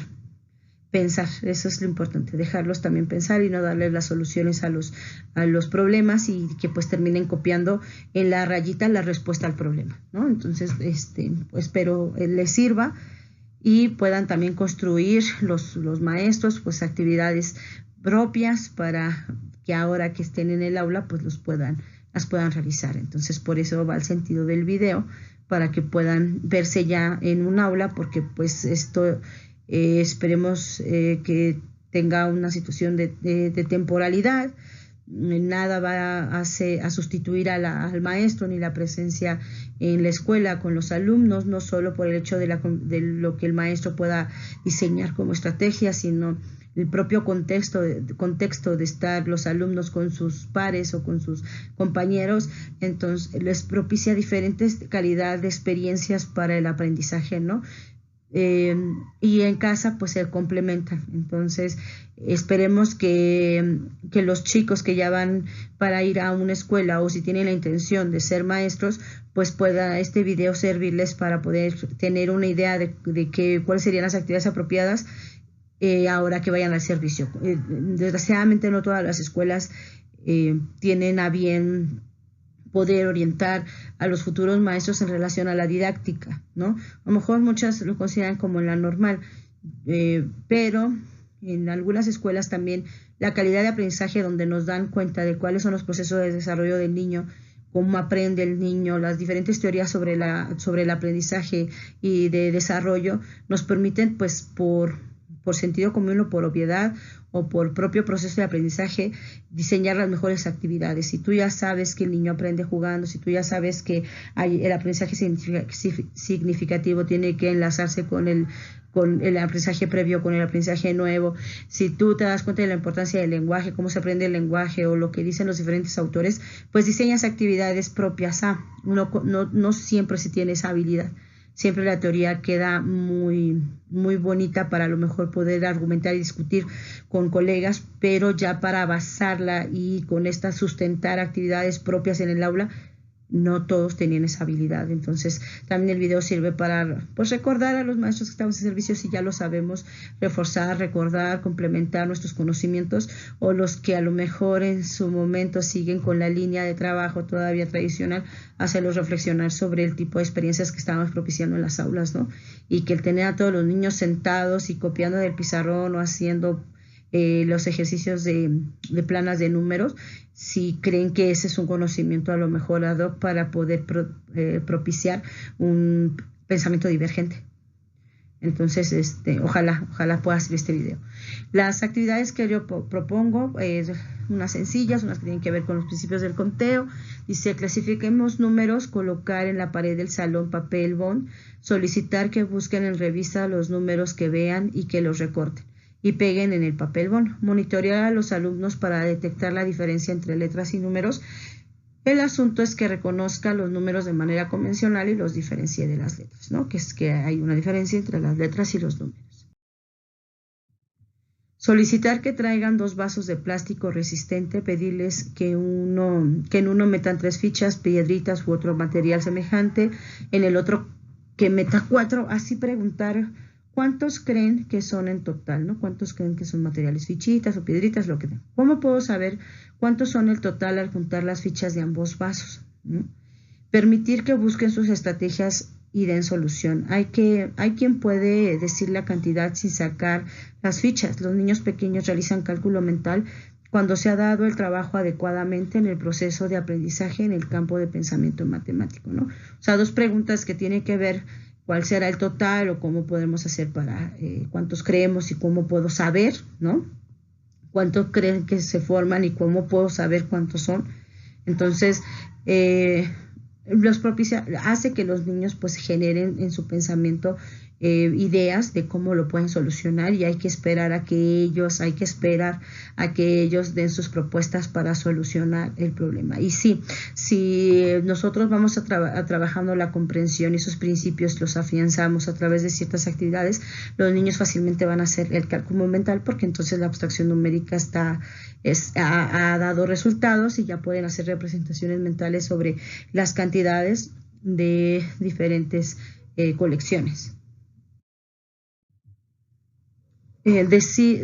eso es lo importante, dejarlos también pensar y no darles las soluciones a los problemas y que pues terminen copiando en la rayita la respuesta al problema, ¿no? Entonces, pues espero les sirva y puedan también construir los maestros pues actividades propias para que ahora que estén en el aula pues las puedan realizar. Entonces, por eso va el sentido del video, para que puedan verse ya en un aula, porque pues esto esperemos que tenga una situación de temporalidad. Nada va a sustituir al maestro ni la presencia en la escuela con los alumnos, no solo por el hecho de lo que el maestro pueda diseñar como estrategia, sino el propio contexto de estar los alumnos con sus pares o con sus compañeros. Entonces les propicia diferentes calidad de experiencias para el aprendizaje, ¿no? Y en casa pues se complementan. Entonces esperemos que los chicos que ya van para ir a una escuela, o si tienen la intención de ser maestros, pues pueda este video servirles para poder tener una idea de cuáles serían las actividades apropiadas ahora que vayan al servicio. Desgraciadamente no todas las escuelas tienen a bien poder orientar a los futuros maestros en relación a la didáctica, ¿no? A lo mejor muchas lo consideran como la normal, pero en algunas escuelas también la calidad de aprendizaje, donde nos dan cuenta de cuáles son los procesos de desarrollo del niño, cómo aprende el niño, las diferentes teorías sobre el aprendizaje y de desarrollo, nos permiten pues por sentido común o por obviedad o por propio proceso de aprendizaje diseñar las mejores actividades. Si tú ya sabes que el niño aprende jugando, si tú ya sabes que el aprendizaje significativo tiene que enlazarse con el aprendizaje previo, con el aprendizaje nuevo, si tú te das cuenta de la importancia del lenguaje, cómo se aprende el lenguaje o lo que dicen los diferentes autores, pues diseñas actividades propias no siempre se tiene esa habilidad. Siempre la teoría queda muy, muy bonita para a lo mejor poder argumentar y discutir con colegas, pero ya para basarla y con esta sustentar actividades propias en el aula, no todos tenían esa habilidad. Entonces también el video sirve para pues recordar a los maestros que estamos en servicio, si ya lo sabemos, reforzar, recordar, complementar nuestros conocimientos, o los que a lo mejor en su momento siguen con la línea de trabajo todavía tradicional, hacerlos reflexionar sobre el tipo de experiencias que estamos propiciando en las aulas, ¿no? Y que el tener a todos los niños sentados y copiando del pizarrón o haciendo los ejercicios de planas de números, si creen que ese es un conocimiento a lo mejor ad hoc para poder propiciar un pensamiento divergente. Entonces, ojalá pueda hacer este video. Las actividades que yo propongo, unas sencillas, unas que tienen que ver con los principios del conteo. Dice: clasifiquemos números, colocar en la pared del salón papel bond, solicitar que busquen en revista los números que vean y que los recorten y peguen en el papel bond. Monitorear a los alumnos para detectar la diferencia entre letras y números. El asunto es que reconozca los números de manera convencional y los diferencie de las letras, ¿no? Que es que hay una diferencia entre las letras y los números. Solicitar que traigan 2 vasos de plástico resistente, pedirles que en uno metan 3 fichas, piedritas u otro material semejante, en el otro que meta 4, así preguntar ¿cuántos creen que son en total, ¿no? ¿Cuántos creen que son materiales, fichitas o piedritas, lo que tengan? ¿Cómo puedo saber cuántos son el total al juntar las fichas de ambos vasos, ¿no? Permitir que busquen sus estrategias y den solución. Hay quien puede decir la cantidad sin sacar las fichas. Los niños pequeños realizan cálculo mental cuando se ha dado el trabajo adecuadamente en el proceso de aprendizaje en el campo de pensamiento matemático, ¿no? O sea, 2 preguntas que tienen que ver cuál será el total o cómo podemos hacer para cuántos creemos y cómo puedo saber, ¿no? Cuántos creen que se forman y cómo puedo saber cuántos son. Entonces, hace que los niños pues generen en su pensamiento ideas de cómo lo pueden solucionar, y hay que esperar a que ellos den sus propuestas para solucionar el problema. Y sí, si nosotros vamos a trabajando la comprensión y esos principios los afianzamos a través de ciertas actividades, los niños fácilmente van a hacer el cálculo mental, porque entonces la abstracción numérica ha dado resultados y ya pueden hacer representaciones mentales sobre las cantidades de diferentes colecciones.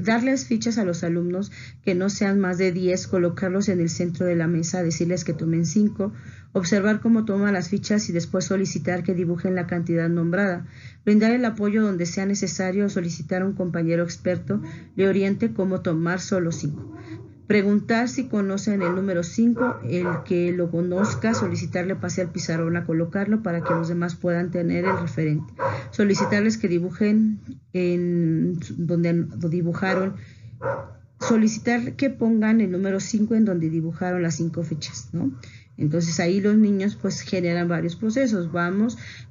Darles fichas a los alumnos que no sean más de 10, colocarlos en el centro de la mesa, decirles que tomen 5, observar cómo toman las fichas y después solicitar que dibujen la cantidad nombrada, brindar el apoyo donde sea necesario o solicitar a un compañero experto le oriente cómo tomar solo 5. Preguntar si conocen el número 5, el que lo conozca, solicitarle pase al pizarrón a colocarlo para que los demás puedan tener el referente. Solicitarles que dibujen en donde lo dibujaron. Solicitar que pongan el número 5 en donde dibujaron las 5 fichas, ¿no? Entonces ahí los niños pues generan varios procesos.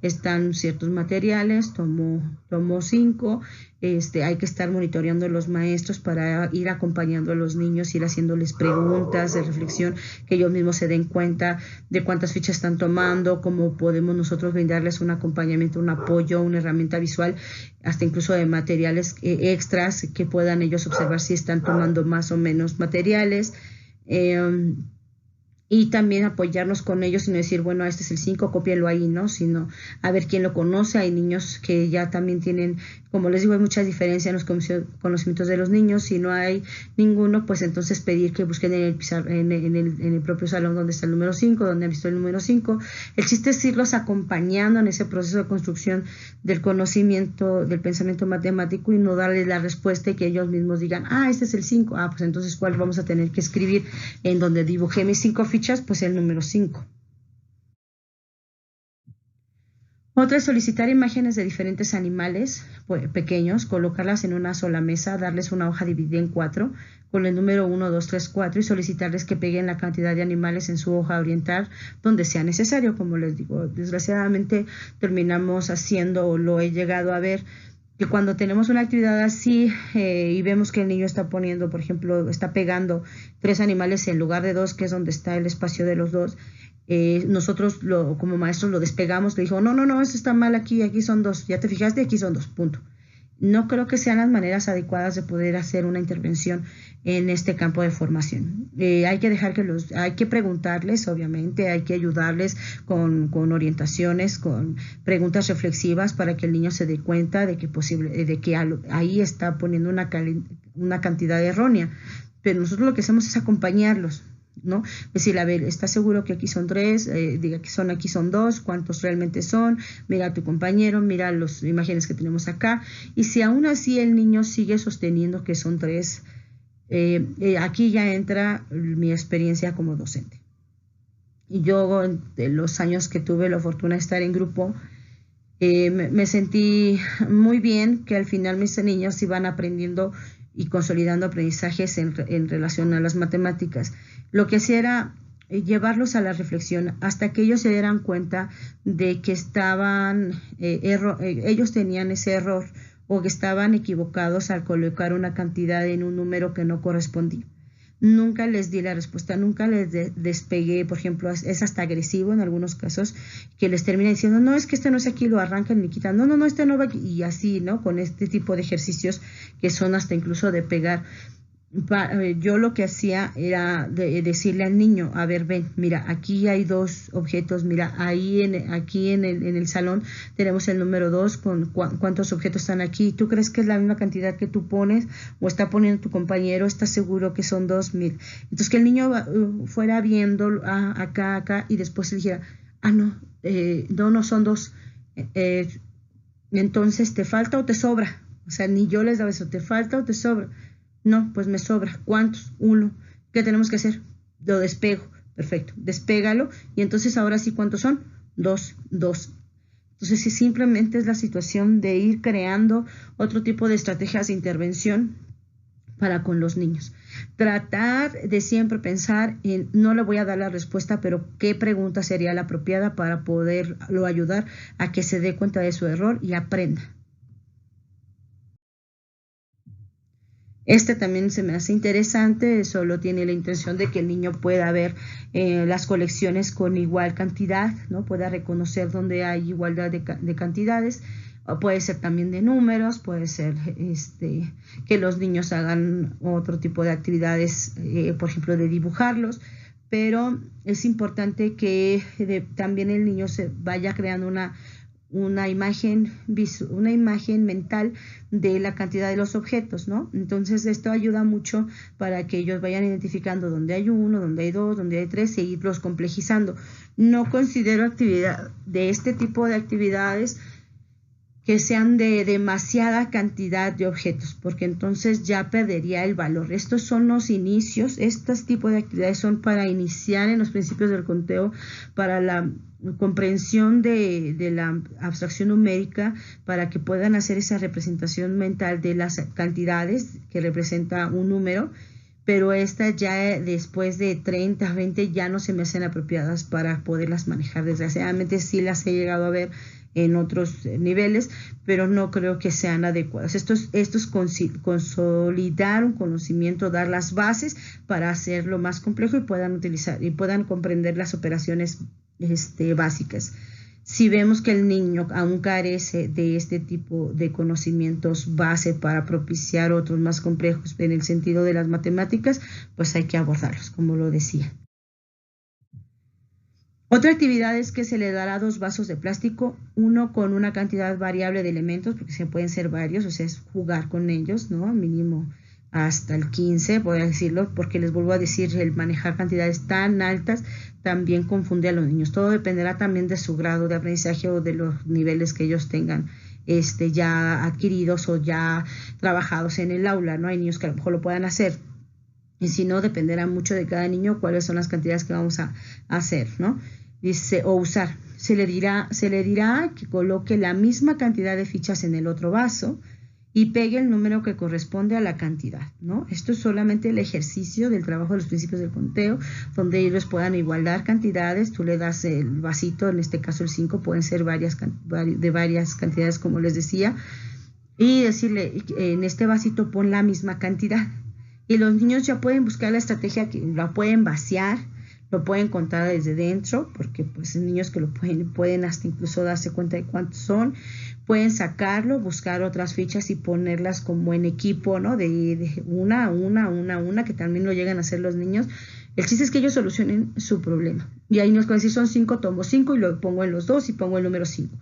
Están ciertos materiales, tomo 5, hay que estar monitoreando a los maestros para ir acompañando a los niños, ir haciéndoles preguntas de reflexión, que ellos mismos se den cuenta de cuántas fichas están tomando, cómo podemos nosotros brindarles un acompañamiento, un apoyo, una herramienta visual, hasta incluso de materiales extras que puedan ellos observar si están tomando más o menos materiales. Y también apoyarnos con ellos y no decir, bueno, este es el 5, cópienlo ahí, ¿no? Sino a ver quién lo conoce. Hay niños que ya también tienen, como les digo, hay mucha diferencia en los conocimientos de los niños. Si no hay ninguno, pues entonces pedir que busquen en el propio salón donde está el número 5, donde han visto el número 5. El chiste es irlos acompañando en ese proceso de construcción del conocimiento, del pensamiento matemático, y no darles la respuesta y que ellos mismos digan, este es el 5. Pues entonces, ¿cuál vamos a tener que escribir? En donde dibujé mis 5 fichas, pues el número 5. Otra es solicitar imágenes de diferentes animales pequeños, colocarlas en una sola mesa, darles una hoja dividida en 4 con el número 1, 2, 3, 4 y solicitarles que peguen la cantidad de animales en su hoja, orientar donde sea necesario. Como les digo, desgraciadamente terminamos haciendo, o lo he llegado a ver, que cuando tenemos una actividad así y vemos que el niño está poniendo, por ejemplo, está pegando 3 animales en lugar de 2, que es donde está el espacio de los 2, nosotros como maestros lo despegamos, le dijo, no, esto está mal aquí son 2, ya te fijaste, aquí son 2, punto. no creo que sean las maneras adecuadas de poder hacer una intervención en este campo de formación. Hay que dejar hay que preguntarles, obviamente, hay que ayudarles con orientaciones, con preguntas reflexivas para que el niño se dé cuenta de que ahí está poniendo una cantidad errónea. Pero nosotros lo que hacemos es acompañarlos, ¿no? Decir, a ver, ¿estás seguro que aquí son 3? Diga que aquí son 2, ¿cuántos realmente son? Mira a tu compañero, mira las imágenes que tenemos acá. Y si aún así el niño sigue sosteniendo que son 3, aquí ya entra mi experiencia como docente. Y yo, de los años que tuve la fortuna de estar en grupo, me sentí muy bien que al final mis niños iban aprendiendo y consolidando aprendizajes en relación a las matemáticas. Lo que hacía era llevarlos a la reflexión hasta que ellos se dieran cuenta de que ellos tenían ese error o que estaban equivocados al colocar una cantidad en un número que no correspondía. Nunca les di la respuesta, nunca les despegué. Por ejemplo, es hasta agresivo en algunos casos, que les termina diciendo, no, es que este no es aquí, lo arrancan y quitan, no, este no va aquí, y así, ¿no? Con este tipo de ejercicios que son hasta incluso de pegar. Yo lo que hacía era decirle al niño, a ver, ven, mira, aquí hay 2 objetos, mira, aquí en el salón tenemos el número 2, con cuántos objetos están aquí. ¿Tú crees que es la misma cantidad que tú pones o está poniendo tu compañero? ¿Estás seguro que son 2? Mira. Entonces que el niño fuera viendo acá y después le dijera, no son 2. Entonces, ¿te falta o te sobra? O sea, ni yo les daba eso, ¿te falta o te sobra? No, pues me sobra. ¿Cuántos? 1. ¿Qué tenemos que hacer? Lo despego. Perfecto. Despégalo. Y entonces ahora sí, ¿cuántos son? 2. Entonces, si simplemente es la situación de ir creando otro tipo de estrategias de intervención para con los niños. Tratar de siempre pensar en, no le voy a dar la respuesta, pero qué pregunta sería la apropiada para poderlo ayudar a que se dé cuenta de su error y aprenda. Este también se me hace interesante, solo tiene la intención de que el niño pueda ver las colecciones con igual cantidad, ¿no? Pueda reconocer dónde hay igualdad de cantidades. O puede ser también de números, puede ser que los niños hagan otro tipo de actividades, por ejemplo, de dibujarlos, pero es importante que también el niño se vaya creando una imagen mental de la cantidad de los objetos, ¿no? Entonces esto ayuda mucho para que ellos vayan identificando dónde hay 1, dónde hay 2, dónde hay 3 e irlos complejizando. No considero actividad de este tipo de actividades que sean de demasiada cantidad de objetos, porque entonces ya perdería el valor. Estos son los inicios, estos tipos de actividades son para iniciar en los principios del conteo, para la comprensión de la abstracción numérica, para que puedan hacer esa representación mental de las cantidades que representa un número, pero estas ya después de 30, 20 ya no se me hacen apropiadas para poderlas manejar. Desgraciadamente sí las he llegado a ver en otros niveles, pero no creo que sean adecuadas. Esto es consolidar un conocimiento, dar las bases para hacerlo más complejo y puedan utilizar y puedan comprender las operaciones básicas. Si vemos que el niño aún carece de este tipo de conocimientos base para propiciar otros más complejos en el sentido de las matemáticas, pues hay que abordarlos, como lo decía. Otra actividad es que se le dará 2 vasos de plástico, uno con una cantidad variable de elementos, porque se pueden ser varios, o sea, es jugar con ellos, ¿no? Mínimo hasta el 15, voy a decirlo, porque les vuelvo a decir, el manejar cantidades tan altas también confunde a los niños. Todo dependerá también de su grado de aprendizaje o de los niveles que ellos tengan ya adquiridos o ya trabajados en el aula, ¿no? Hay niños que a lo mejor lo puedan hacer, y si no, dependerá mucho de cada niño cuáles son las cantidades que vamos a hacer, ¿no? Dice, o usar. Se le dirá que coloque la misma cantidad de fichas en el otro vaso y pegue el número que corresponde a la cantidad, ¿no? Esto es solamente el ejercicio del trabajo de los principios del conteo, donde ellos puedan igualar cantidades. Tú le das el vasito, en este caso el 5, pueden ser de varias cantidades, como les decía, y decirle, en este vasito pon la misma cantidad. Y los niños ya pueden buscar la estrategia, que la pueden vaciar, lo pueden contar desde dentro, porque pues niños que lo pueden hasta incluso darse cuenta de cuántos son. pueden sacarlo, buscar otras fichas y ponerlas como en equipo, ¿no? De una, que también lo llegan a hacer los niños. El chiste es que ellos solucionen su problema. Y ahí nos pueden decir, son 5, tomo 5 y lo pongo en los 2 y pongo el número 5.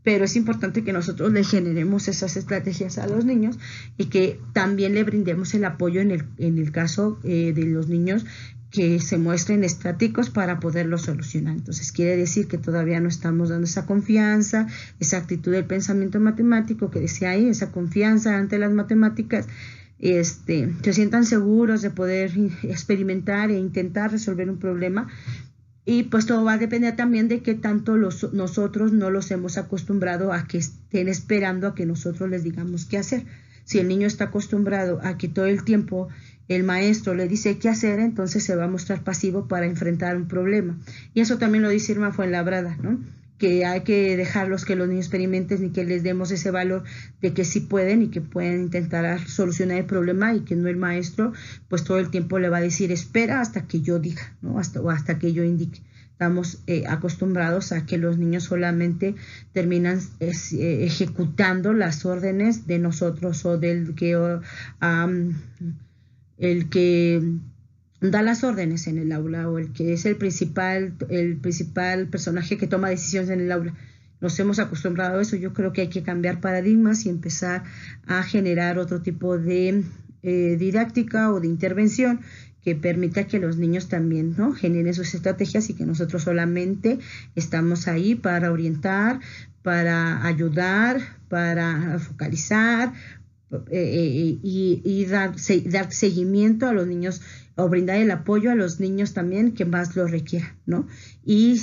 Pero es importante que nosotros le generemos esas estrategias a los niños y que también le brindemos el apoyo en el caso de los niños que se muestren estáticos para poderlo solucionar. Entonces quiere decir que todavía no estamos dando esa confianza, esa actitud del pensamiento matemático que decía ahí, esa confianza ante las matemáticas, se sientan seguros de poder experimentar e intentar resolver un problema. Y pues todo va a depender también de qué tanto nosotros no los hemos acostumbrado a que estén esperando a que nosotros les digamos qué hacer. Si el niño está acostumbrado a que todo el tiempo el maestro le dice qué hacer, entonces se va a mostrar pasivo para enfrentar un problema. Y eso también lo dice Irma Fuenlabrada, ¿no? Que hay que dejarlos que los niños experimenten y que les demos ese valor de que sí pueden y que pueden intentar solucionar el problema y que no el maestro pues todo el tiempo le va a decir espera hasta que yo diga, ¿no? Hasta que yo indique. Estamos acostumbrados a que los niños solamente terminan ejecutando las órdenes de nosotros o del que el que da las órdenes en el aula o el que es el principal personaje que toma decisiones en el aula. Nos hemos acostumbrado a eso. Yo creo que hay que cambiar paradigmas y empezar a generar otro tipo de didáctica o de intervención que permita que los niños también, ¿no?, generen sus estrategias y que nosotros solamente estamos ahí para orientar, para ayudar, para focalizar y dar seguimiento a los niños o brindar el apoyo a los niños también que más lo requieran, ¿no? Y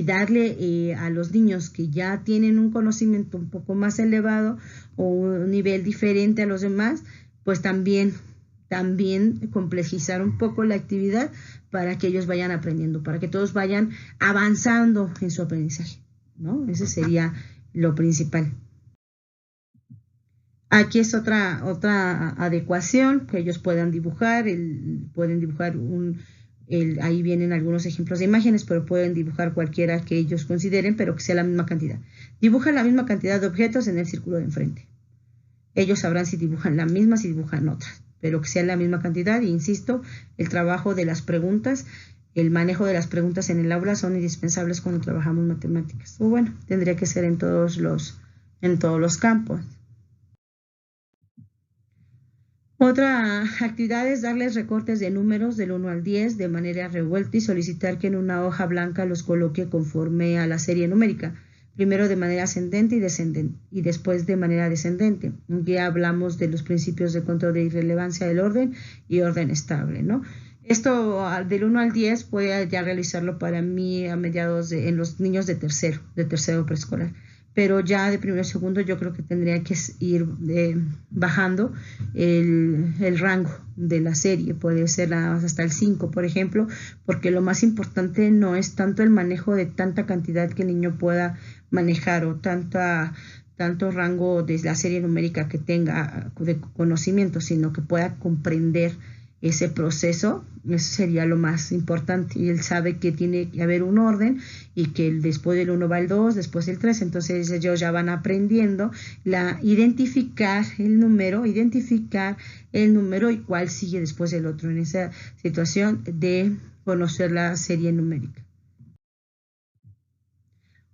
darle a los niños que ya tienen un conocimiento un poco más elevado o un nivel diferente a los demás, pues también complejizar un poco la actividad para que ellos vayan aprendiendo, para que todos vayan avanzando en su aprendizaje, ¿no? Ese sería lo principal. Aquí es otra adecuación que ellos puedan dibujar, ahí vienen algunos ejemplos de imágenes, pero pueden dibujar cualquiera que ellos consideren, pero que sea la misma cantidad. Dibuja la misma cantidad de objetos en el círculo de enfrente. Ellos sabrán si dibujan la misma, si dibujan otras, pero que sea la misma cantidad. E insisto, el trabajo de las preguntas, el manejo de las preguntas en el aula son indispensables cuando trabajamos matemáticas. O bueno, tendría que ser en todos los campos. Otra actividad es darles recortes de números del 1 al 10 de manera revuelta y solicitar que en una hoja blanca los coloque conforme a la serie numérica, primero de manera ascendente y descendente, y después de manera descendente. Ya hablamos de los principios de control de irrelevancia del orden y orden estable, ¿no? Esto del 1 al 10 puede ya realizarlo para mí a mediados en los niños de tercero preescolar. Pero ya de primero y segundo yo creo que tendría que ir bajando el rango de la serie, puede ser hasta el 5, por ejemplo, porque lo más importante no es tanto el manejo de tanta cantidad que el niño pueda manejar o tanto rango de la serie numérica que tenga de conocimiento, sino que pueda comprender ese proceso. Eso sería lo más importante, y él sabe que tiene que haber un orden y que después del 1 va el 2, después el 3, entonces ellos ya van aprendiendo identificar el número y cuál sigue después del otro en esa situación de conocer la serie numérica.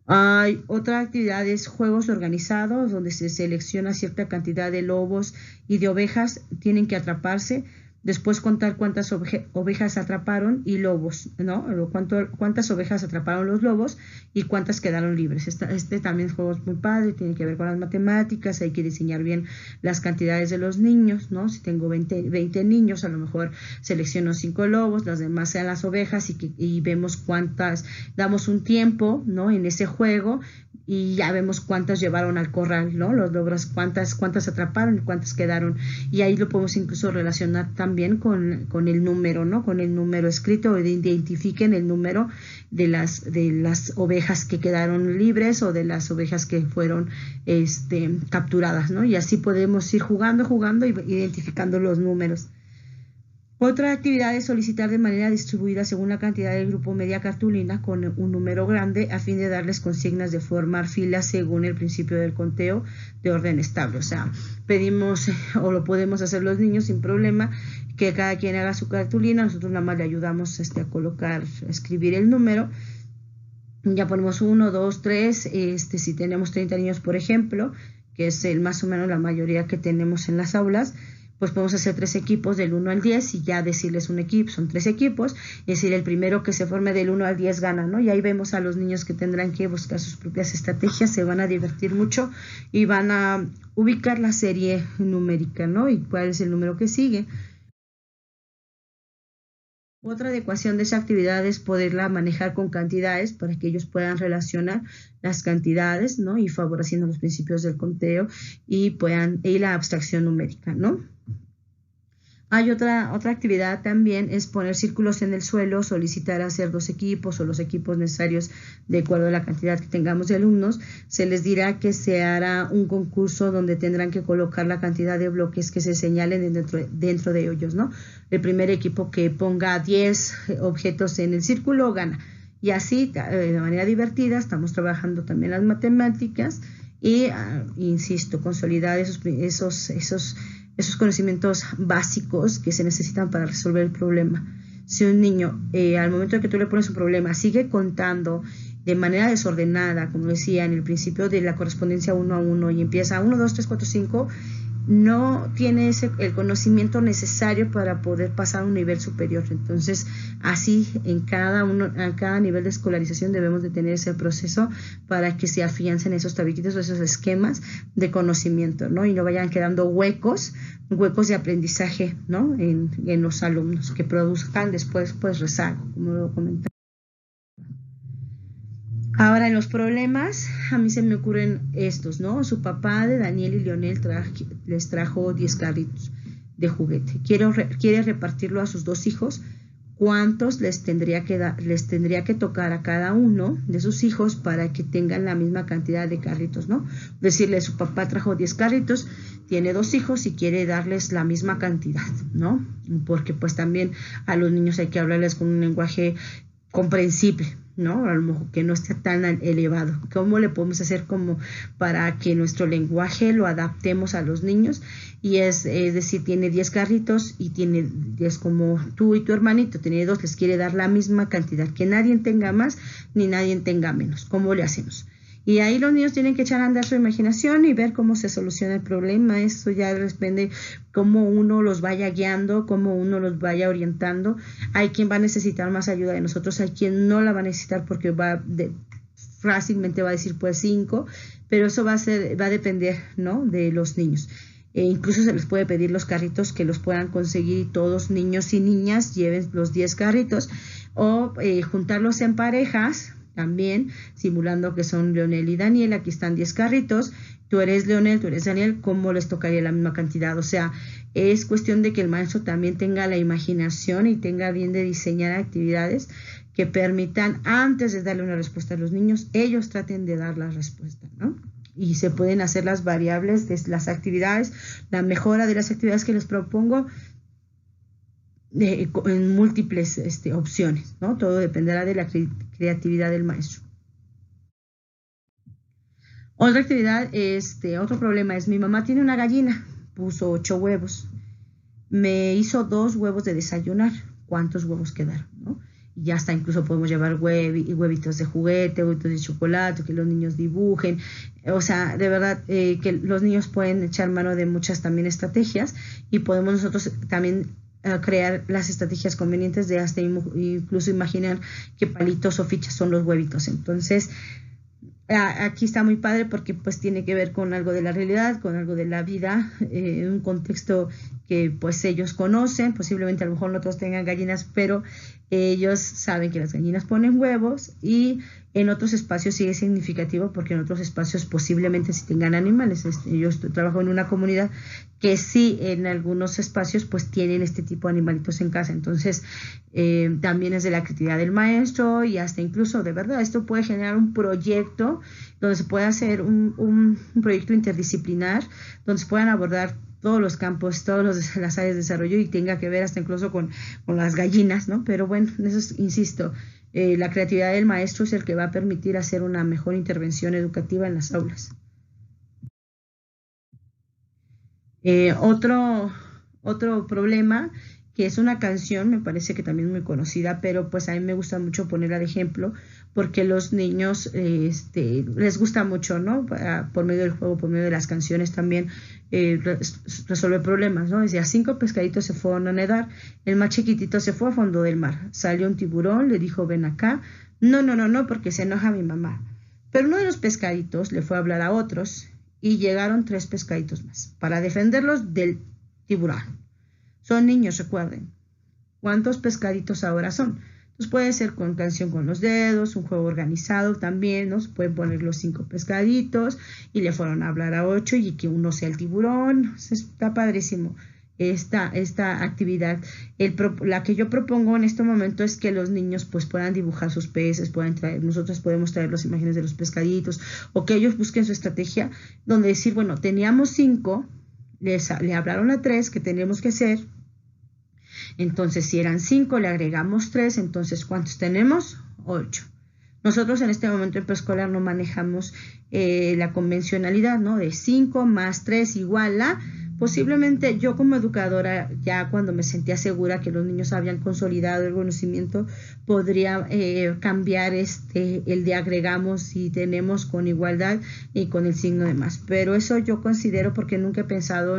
Hay otra actividad, es juegos organizados, donde se selecciona cierta cantidad de lobos y de ovejas, tienen que atraparse. Después contar cuántas ovejas atraparon y lobos, ¿no? Cuántas ovejas atraparon los lobos y cuántas quedaron libres. Este también juego es muy padre, tiene que ver con las matemáticas, hay que diseñar bien las cantidades de los niños, ¿no? Si tengo 20 niños, a lo mejor selecciono 5 lobos, las demás sean las ovejas y vemos cuántas, damos un tiempo, ¿no?, en ese juego, y ya vemos cuántas llevaron al corral, ¿no? Los lobos, cuántas atraparon y cuántas quedaron. Y ahí lo podemos incluso relacionar también con el número, ¿no? Con el número escrito, identifiquen el número de las ovejas que quedaron libres o de las ovejas que fueron capturadas, ¿no? Y así podemos ir jugando, identificando los números. Otra actividad es solicitar de manera distribuida según la cantidad del grupo media cartulina con un número grande a fin de darles consignas de formar filas según el principio del conteo de orden estable. O sea, pedimos o lo podemos hacer los niños sin problema que cada quien haga su cartulina, nosotros nada más le ayudamos a colocar, a escribir el número. Ya ponemos 1, 2, 3, si tenemos 30 niños, por ejemplo, que es más o menos la mayoría que tenemos en las aulas, pues podemos hacer 3 equipos del 1 al 10 y ya decirles un equipo, son 3 equipos, es decir, el primero que se forme del 1 al 10 gana, ¿no? Y ahí vemos a los niños que tendrán que buscar sus propias estrategias, se van a divertir mucho y van a ubicar la serie numérica, ¿no? Y cuál es el número que sigue. Otra adecuación de esa actividad es poderla manejar con cantidades para que ellos puedan relacionar las cantidades, ¿no? Y favoreciendo los principios del conteo y la abstracción numérica, ¿no? Hay otra actividad también, es poner círculos en el suelo, solicitar hacer 2 equipos o los equipos necesarios de acuerdo a la cantidad que tengamos de alumnos. Se les dirá que se hará un concurso donde tendrán que colocar la cantidad de bloques que se señalen dentro de ellos, ¿no? El primer equipo que ponga 10 objetos en el círculo gana. Y así, de manera divertida, estamos trabajando también las matemáticas y, insisto, consolidar esos conocimientos básicos que se necesitan para resolver el problema. Si un niño, al momento de que tú le pones un problema, sigue contando de manera desordenada, como decía en el principio de la correspondencia 1 a 1, y empieza 1, 2, 3, 4, 5, no tiene el conocimiento necesario para poder pasar a un nivel superior. Entonces, así en cada nivel de escolarización debemos de tener ese proceso para que se afiancen esos tabiquitos o esos esquemas de conocimiento, ¿no? Y no vayan quedando huecos de aprendizaje, ¿no? En los alumnos que produzcan después, pues, rezago, como lo comenté. Ahora, en los problemas, a mí se me ocurren estos, ¿no? Su papá de Daniel y Leonel les trajo 10 carritos de juguete. Quiere repartirlo a sus 2 hijos. ¿Cuántos les tendría que tocar a cada uno de sus hijos para que tengan la misma cantidad de carritos, ¿no? Decirle, su papá trajo 10 carritos, tiene 2 hijos y quiere darles la misma cantidad, ¿no? Porque pues también a los niños hay que hablarles con un lenguaje comprensible, ¿no? A lo mejor que no esté tan elevado. ¿Cómo le podemos hacer como para que nuestro lenguaje lo adaptemos a los niños? Y es decir, tiene 10 carritos y tiene 10 como tú y tu hermanito, tiene 2, les quiere dar la misma cantidad, que nadie tenga más ni nadie tenga menos. ¿Cómo le hacemos? Y ahí los niños tienen que echar a andar su imaginación y ver cómo se soluciona el problema. Eso ya depende cómo uno los vaya guiando, cómo uno los vaya orientando. Hay quien va a necesitar más ayuda de nosotros, hay quien no la va a necesitar porque fácilmente va a decir pues 5, pero eso va a depender, ¿no? De los niños. Incluso se les puede pedir los carritos que los puedan conseguir todos, niños y niñas, lleven los 10 carritos o juntarlos en parejas. También simulando que son Leonel y Daniel, aquí están 10 carritos, tú eres Leonel, tú eres Daniel, ¿cómo les tocaría la misma cantidad? O sea, es cuestión de que el maestro también tenga la imaginación y tenga bien de diseñar actividades que permitan, antes de darle una respuesta a los niños, ellos traten de dar la respuesta, ¿no? Y se pueden hacer las variables de las actividades, la mejora de las actividades que les propongo, en múltiples opciones, ¿no? Todo dependerá de la creatividad del maestro. Otra actividad, otro problema es, mi mamá tiene una gallina, puso 8 huevos, me hizo 2 huevos de desayunar, ¿cuántos huevos quedaron, no? Y ya está, incluso podemos llevar huevitos de juguete, huevitos de chocolate, que los niños dibujen. O sea, de verdad que los niños pueden echar mano de muchas también estrategias y podemos nosotros también crear las estrategias convenientes de hasta incluso imaginar qué palitos o fichas son los huevitos. Entonces, aquí está muy padre porque pues tiene que ver con algo de la realidad, con algo de la vida, en un contexto que pues ellos conocen, posiblemente a lo mejor no todos tengan gallinas, pero ellos saben que las gallinas ponen huevos y en otros espacios sí es significativo porque en otros espacios posiblemente sí tengan animales. Yo trabajo en una comunidad que sí en algunos espacios pues tienen este tipo de animalitos en casa. Entonces también es de la creatividad del maestro y hasta incluso de verdad esto puede generar un proyecto donde se puede hacer un proyecto interdisciplinar donde se puedan abordar todos los campos, todas las áreas de desarrollo y tenga que ver hasta incluso con las gallinas, ¿no? Pero bueno, eso es, insisto, la creatividad del maestro es el que va a permitir hacer una mejor intervención educativa en las aulas. Otro problema, que es una canción, me parece que también es muy conocida, pero pues a mí me gusta mucho ponerla de ejemplo, porque los niños les gusta mucho, ¿no? Por medio del juego, por medio de las canciones también resolver problemas, ¿no? Decía, 5 pescaditos se fueron a nadar, el más chiquitito se fue a fondo del mar, salió un tiburón, le dijo, ven acá, no, no, no, no, porque se enoja mi mamá. Pero uno de los pescaditos le fue a hablar a otros y llegaron 3 pescaditos más para defenderlos del tiburón. Son niños, recuerden. ¿Cuántos pescaditos ahora son? Entonces puede ser con canción con los dedos, un juego organizado también, ¿no? Se pueden poner los 5 pescaditos y le fueron a hablar a 8 y que uno sea el tiburón. Está padrísimo esta actividad. La que yo propongo en este momento es que los niños pues puedan dibujar sus peces, nosotros podemos traer las imágenes de los pescaditos o que ellos busquen su estrategia donde decir, bueno, teníamos 5, le hablaron a 3 que teníamos que hacer. Entonces, si eran 5, le agregamos 3, entonces, ¿cuántos tenemos? 8. Nosotros en este momento en preescolar no manejamos la convencionalidad, ¿no? De 5 más 3 igual a... Posiblemente yo como educadora, ya cuando me sentía segura que los niños habían consolidado el conocimiento, podría cambiar el de agregamos si tenemos con igualdad y con el signo de más. Pero eso yo considero porque nunca he pensado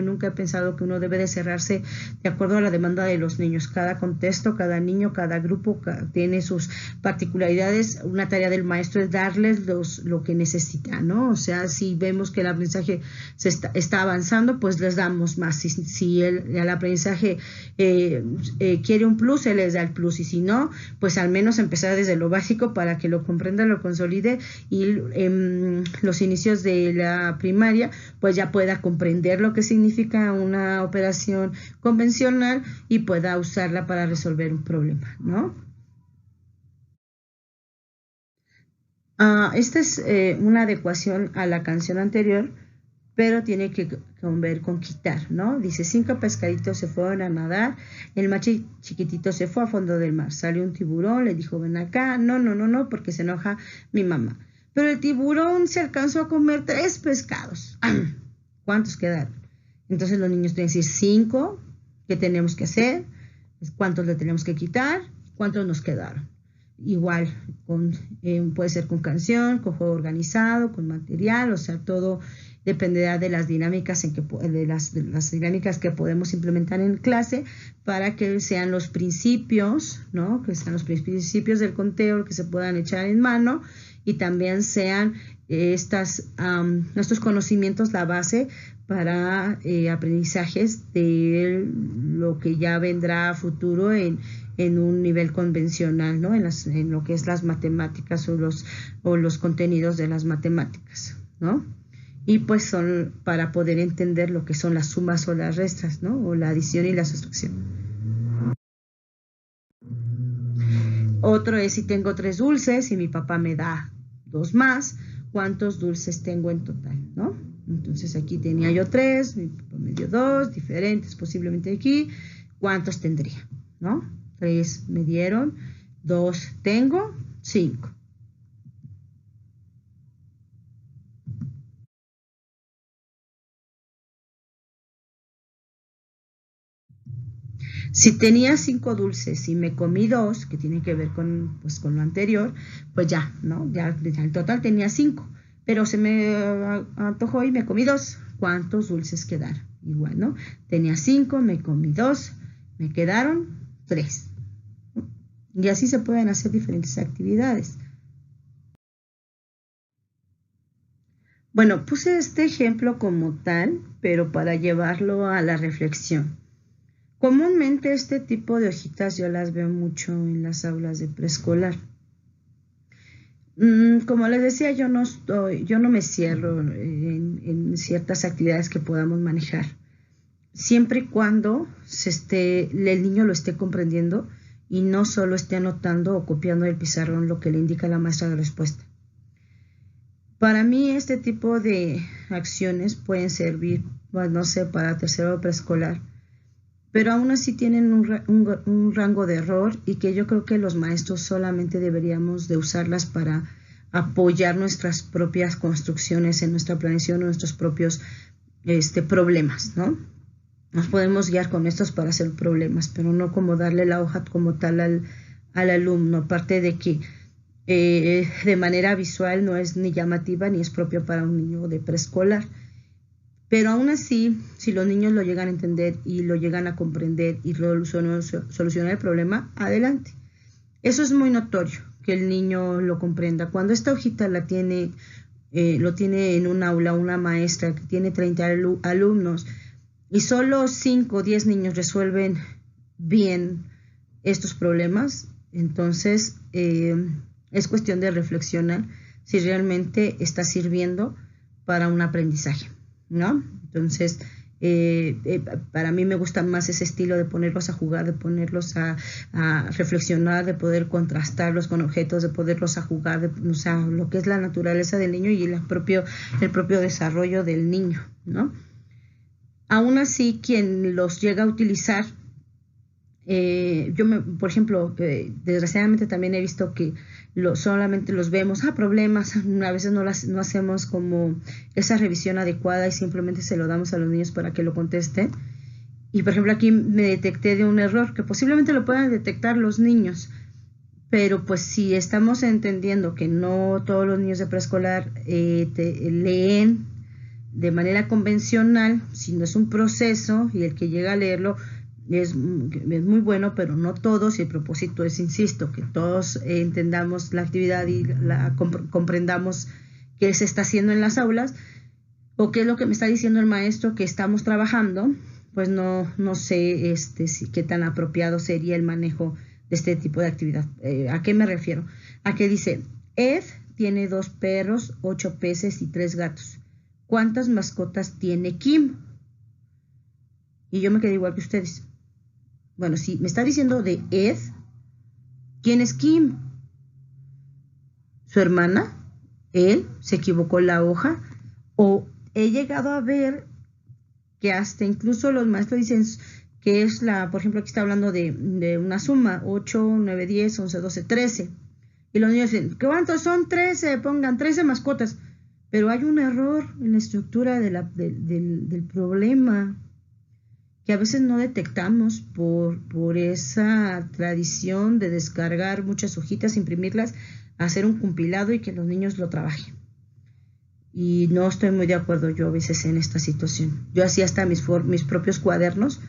que uno debe de cerrarse de acuerdo a la demanda de los niños. Cada contexto, cada niño, cada grupo tiene sus particularidades. Una tarea del maestro es darles lo que necesitan, ¿no? O sea, si vemos que el aprendizaje está avanzando, pues les damos más. Si el aprendizaje quiere un plus, se les da el plus, y si no, pues al menos empezar desde lo básico para que lo comprenda, lo consolide y los inicios de la primaria pues ya pueda comprender lo que significa una operación convencional y pueda usarla para resolver un problema, ¿no? Esta es una adecuación a la canción anterior, pero tiene que ver con quitar, ¿no? Dice, 5 pescaditos se fueron a nadar, el más chiquitito se fue a fondo del mar, salió un tiburón, le dijo, ven acá, no, no, no, no, porque se enoja mi mamá. Pero el tiburón se alcanzó a comer 3 pescados. ¿Cuántos quedaron? Entonces los niños tienen que decir 5, ¿qué tenemos que hacer? ¿Cuántos le tenemos que quitar? ¿Cuántos nos quedaron? Igual, puede ser con canción, con juego organizado, con material, o sea, todo dependerá de las dinámicas de las dinámicas que podemos implementar en clase para que sean los principios, ¿no? Que sean los principios del conteo que se puedan echar en mano y también sean estos conocimientos la base para aprendizajes de lo que ya vendrá a futuro en un nivel convencional, ¿no? En lo que es las matemáticas o los contenidos de las matemáticas, ¿no? Y pues son para poder entender lo que son las sumas o las restas, ¿no? O la adición y la sustracción. Otro es si tengo 3 dulces y mi papá me da 2 más, ¿cuántos dulces tengo en total, ¿no? Entonces aquí tenía yo 3, mi papá me dio 2, diferentes posiblemente aquí, ¿cuántos tendría, ¿no? 3 me dieron, 2 tengo, 5. Si tenía 5 dulces y me comí 2, que tiene que ver con lo anterior, pues ya, ¿no? Ya en total tenía 5, pero se me antojó y me comí 2. ¿Cuántos dulces quedaron? Igual, ¿no? Tenía 5, me comí 2, me quedaron 3. Y así se pueden hacer diferentes actividades. Bueno, puse este ejemplo como tal, pero para llevarlo a la reflexión. Comúnmente este tipo de hojitas yo las veo mucho en las aulas de preescolar. Como les decía, yo no me cierro en ciertas actividades que podamos manejar, siempre y cuando el niño lo esté comprendiendo y no solo esté anotando o copiando del pizarrón lo que le indica la maestra de respuesta. Para mí este tipo de acciones pueden servir pues, no sé, para tercero de preescolar, pero aún así tienen un rango de error y que yo creo que los maestros solamente deberíamos de usarlas para apoyar nuestras propias construcciones en nuestra planeación, nuestros propios problemas, ¿no? Nos podemos guiar con estos para hacer problemas, pero no como darle la hoja como tal al alumno, aparte de que de manera visual no es ni llamativa ni es propio para un niño de preescolar. Pero aún así, si los niños lo llegan a entender y lo llegan a comprender y solucionar el problema, adelante. Eso es muy notorio, que el niño lo comprenda. Cuando esta hojita lo tiene en un aula una maestra que tiene 30 alumnos y solo 5 o 10 niños resuelven bien estos problemas, entonces es cuestión de reflexionar si realmente está sirviendo para un aprendizaje, ¿no? Entonces, para mí me gusta más ese estilo de ponerlos a jugar, de ponerlos a reflexionar, de poder contrastarlos con objetos, de poderlos a jugar, o sea, lo que es la naturaleza del niño y el propio desarrollo del niño, ¿no? Aún así, quien los llega a utilizar, por ejemplo, desgraciadamente también he visto que solamente los vemos, problemas, a veces no hacemos como esa revisión adecuada y simplemente se lo damos a los niños para que lo contesten. Y por ejemplo aquí me detecté de un error que posiblemente lo puedan detectar los niños, pero pues si estamos entendiendo que no todos los niños de preescolar leen de manera convencional, sino es un proceso y el que llega a leerlo es muy bueno, pero no todos, y el propósito es, insisto, que todos entendamos la actividad y comprendamos qué se está haciendo en las aulas o qué es lo que me está diciendo el maestro que estamos trabajando, pues no sé qué tan apropiado sería el manejo de este tipo de actividad. ¿A qué me refiero? A que dice, Ed tiene 2 perros, 8 peces y 3 gatos. ¿Cuántas mascotas tiene Kim? Y yo me quedé igual que ustedes. Bueno, si me está diciendo de Ed, ¿quién es Kim? ¿Su hermana? ¿Él? ¿Se equivocó la hoja? O he llegado a ver que hasta incluso los maestros dicen que es por ejemplo, aquí está hablando de una suma, 8, 9, 10, 11, 12, 13. Y los niños dicen, ¿cuántos son? 13, pongan 13 mascotas. Pero hay un error en la estructura del problema que a veces no detectamos por esa tradición de descargar muchas hojitas, imprimirlas, hacer un compilado y que los niños lo trabajen. Y no estoy muy de acuerdo yo a veces en esta situación. Yo hacía hasta mis propios cuadernos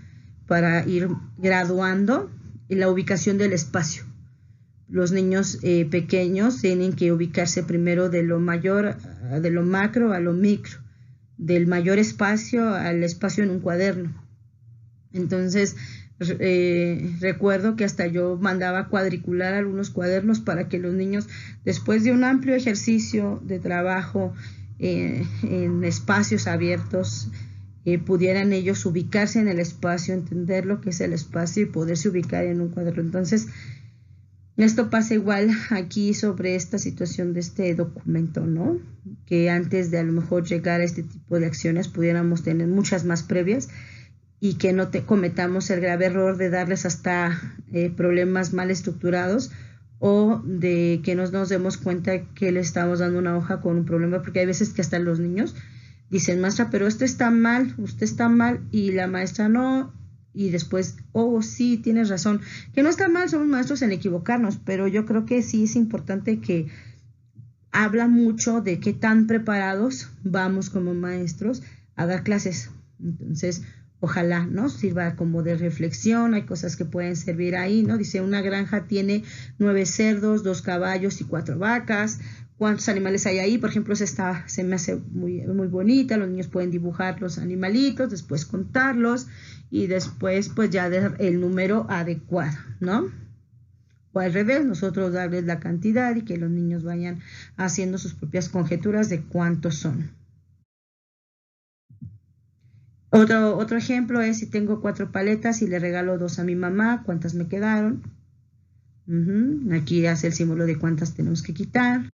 para ir graduando en la ubicación del espacio. Los niños pequeños tienen que ubicarse primero de lo mayor, de lo macro a lo micro, del mayor espacio al espacio en un cuaderno. Entonces, recuerdo que hasta yo mandaba cuadricular algunos cuadernos para que los niños, después de un amplio ejercicio de trabajo en espacios abiertos, pudieran ellos ubicarse en el espacio, entender lo que es el espacio y poderse ubicar en un cuaderno. Entonces, esto pasa igual aquí sobre esta situación de este documento, ¿no? Que antes de a lo mejor llegar a este tipo de acciones pudiéramos tener muchas más previas y que no cometamos el grave error de darles hasta problemas mal estructurados o de que nos demos cuenta que le estamos dando una hoja con un problema, porque hay veces que hasta los niños dicen, maestra, pero esto está mal, usted está mal, y la maestra no, y después, sí, tienes razón, que no está mal, somos maestros en equivocarnos, pero yo creo que sí es importante que habla mucho de qué tan preparados vamos como maestros a dar clases. Entonces, ojalá, ¿no? Sirva como de reflexión, hay cosas que pueden servir ahí, ¿no? Dice, una granja tiene 9 cerdos, 2 caballos y 4 vacas. ¿Cuántos animales hay ahí? Por ejemplo, se me hace muy, muy bonita, los niños pueden dibujar los animalitos, después contarlos y después pues ya dar el número adecuado, ¿no? O al revés, nosotros darles la cantidad y que los niños vayan haciendo sus propias conjeturas de cuántos son. Otro ejemplo es si tengo 4 paletas y le regalo 2 a mi mamá, ¿cuántas me quedaron? Aquí hace el símbolo de cuántas tenemos que quitar.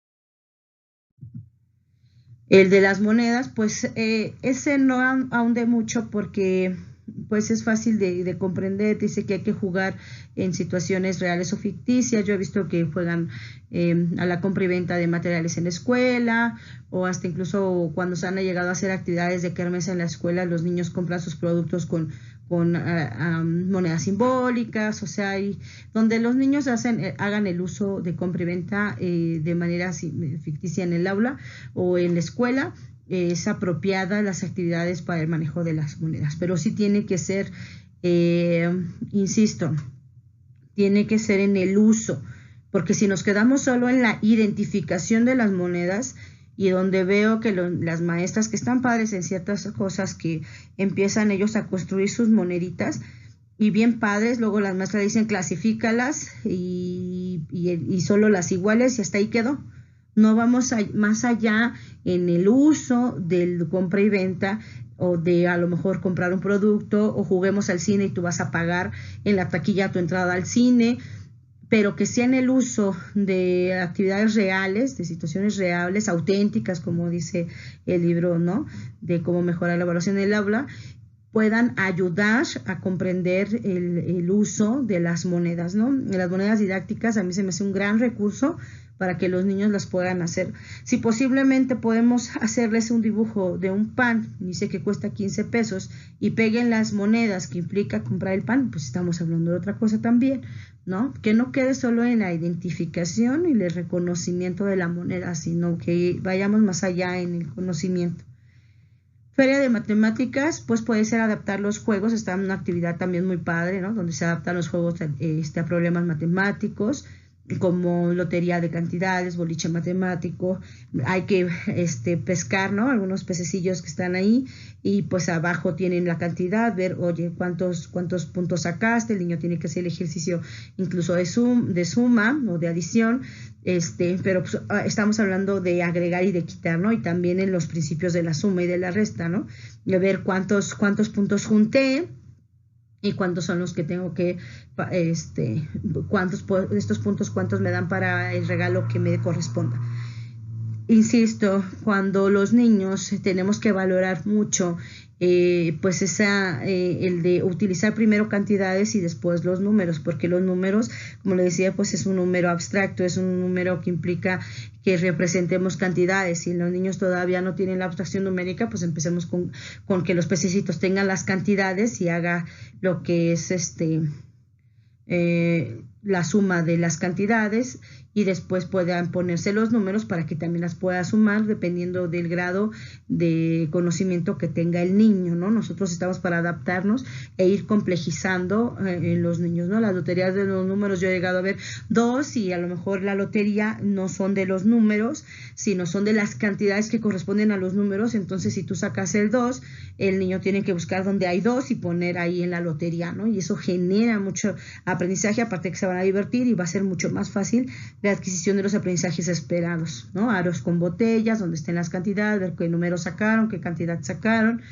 El de las monedas, pues ese no ahondé mucho porque pues es fácil de comprender. Dice que hay que jugar en situaciones reales o ficticias. Yo he visto que juegan a la compra y venta de materiales en la escuela, o hasta incluso cuando se han llegado a hacer actividades de kermés en la escuela, los niños compran sus productos con monedas simbólicas, o sea, donde los niños hagan el uso de compra y venta de manera ficticia en el aula o en la escuela. Es apropiada las actividades para el manejo de las monedas, pero sí tiene que ser, insisto, tiene que ser en el uso, porque si nos quedamos solo en la identificación de las monedas, y donde veo que las maestras que están padres en ciertas cosas, que empiezan ellos a construir sus moneditas, y bien padres, luego las maestras dicen clasifícalas y solo las iguales y hasta ahí quedó. No vamos más allá en el uso del compra y venta, o de a lo mejor comprar un producto, o juguemos al cine y tú vas a pagar en la taquilla tu entrada al cine, pero que sea en el uso de actividades reales, de situaciones reales, auténticas, como dice el libro, ¿no? De cómo mejorar la evaluación del aula, puedan ayudar a comprender el uso de las monedas, ¿no? Las monedas didácticas a mí se me hace un gran recurso para que los niños las puedan hacer. Si posiblemente podemos hacerles un dibujo de un pan, dice que cuesta 15 pesos, y peguen las monedas que implica comprar el pan, pues estamos hablando de otra cosa también, ¿no? Que no quede solo en la identificación y el reconocimiento de la moneda, sino que vayamos más allá en el conocimiento. Feria de matemáticas, pues puede ser adaptar los juegos, está en una actividad también muy padre, ¿no? Donde se adaptan los juegos a problemas matemáticos, como lotería de cantidades, boliche matemático. Hay que pescar, ¿no? Algunos pececillos que están ahí, y pues abajo tienen la cantidad, ver, oye, cuántos puntos sacaste. El niño tiene que hacer el ejercicio incluso de suma o de adición, pero pues, estamos hablando de agregar y de quitar, ¿no? Y también en los principios de la suma y de la resta, ¿no? De ver cuántos puntos junté y cuántos son los que tengo que, estos puntos, cuántos me dan para el regalo que me corresponda. Insisto, cuando los niños tenemos que valorar mucho, pues el de utilizar primero cantidades y después los números, porque los números, como le decía, pues es un número abstracto, es un número que implica que representemos cantidades. Si los niños todavía no tienen la abstracción numérica, pues empecemos con que los pececitos tengan las cantidades y haga lo que es la suma de las cantidades, y después puedan ponerse los números para que también las pueda sumar dependiendo del grado de conocimiento que tenga el niño, ¿no? Nosotros estamos para adaptarnos e ir complejizando en los niños, ¿no? Las loterías de los números, yo he llegado a ver dos, y a lo mejor la lotería no son de los números, sino son de las cantidades que corresponden a los números. Entonces, si tú sacas el 2, el niño tiene que buscar donde hay 2 y poner ahí en la lotería, ¿no? Y eso genera mucho aprendizaje, aparte que se van a divertir, y va a ser mucho más fácil la adquisición de los aprendizajes esperados, ¿no? Aros con botellas, donde estén las cantidades, ver qué números sacaron, qué cantidad sacaron,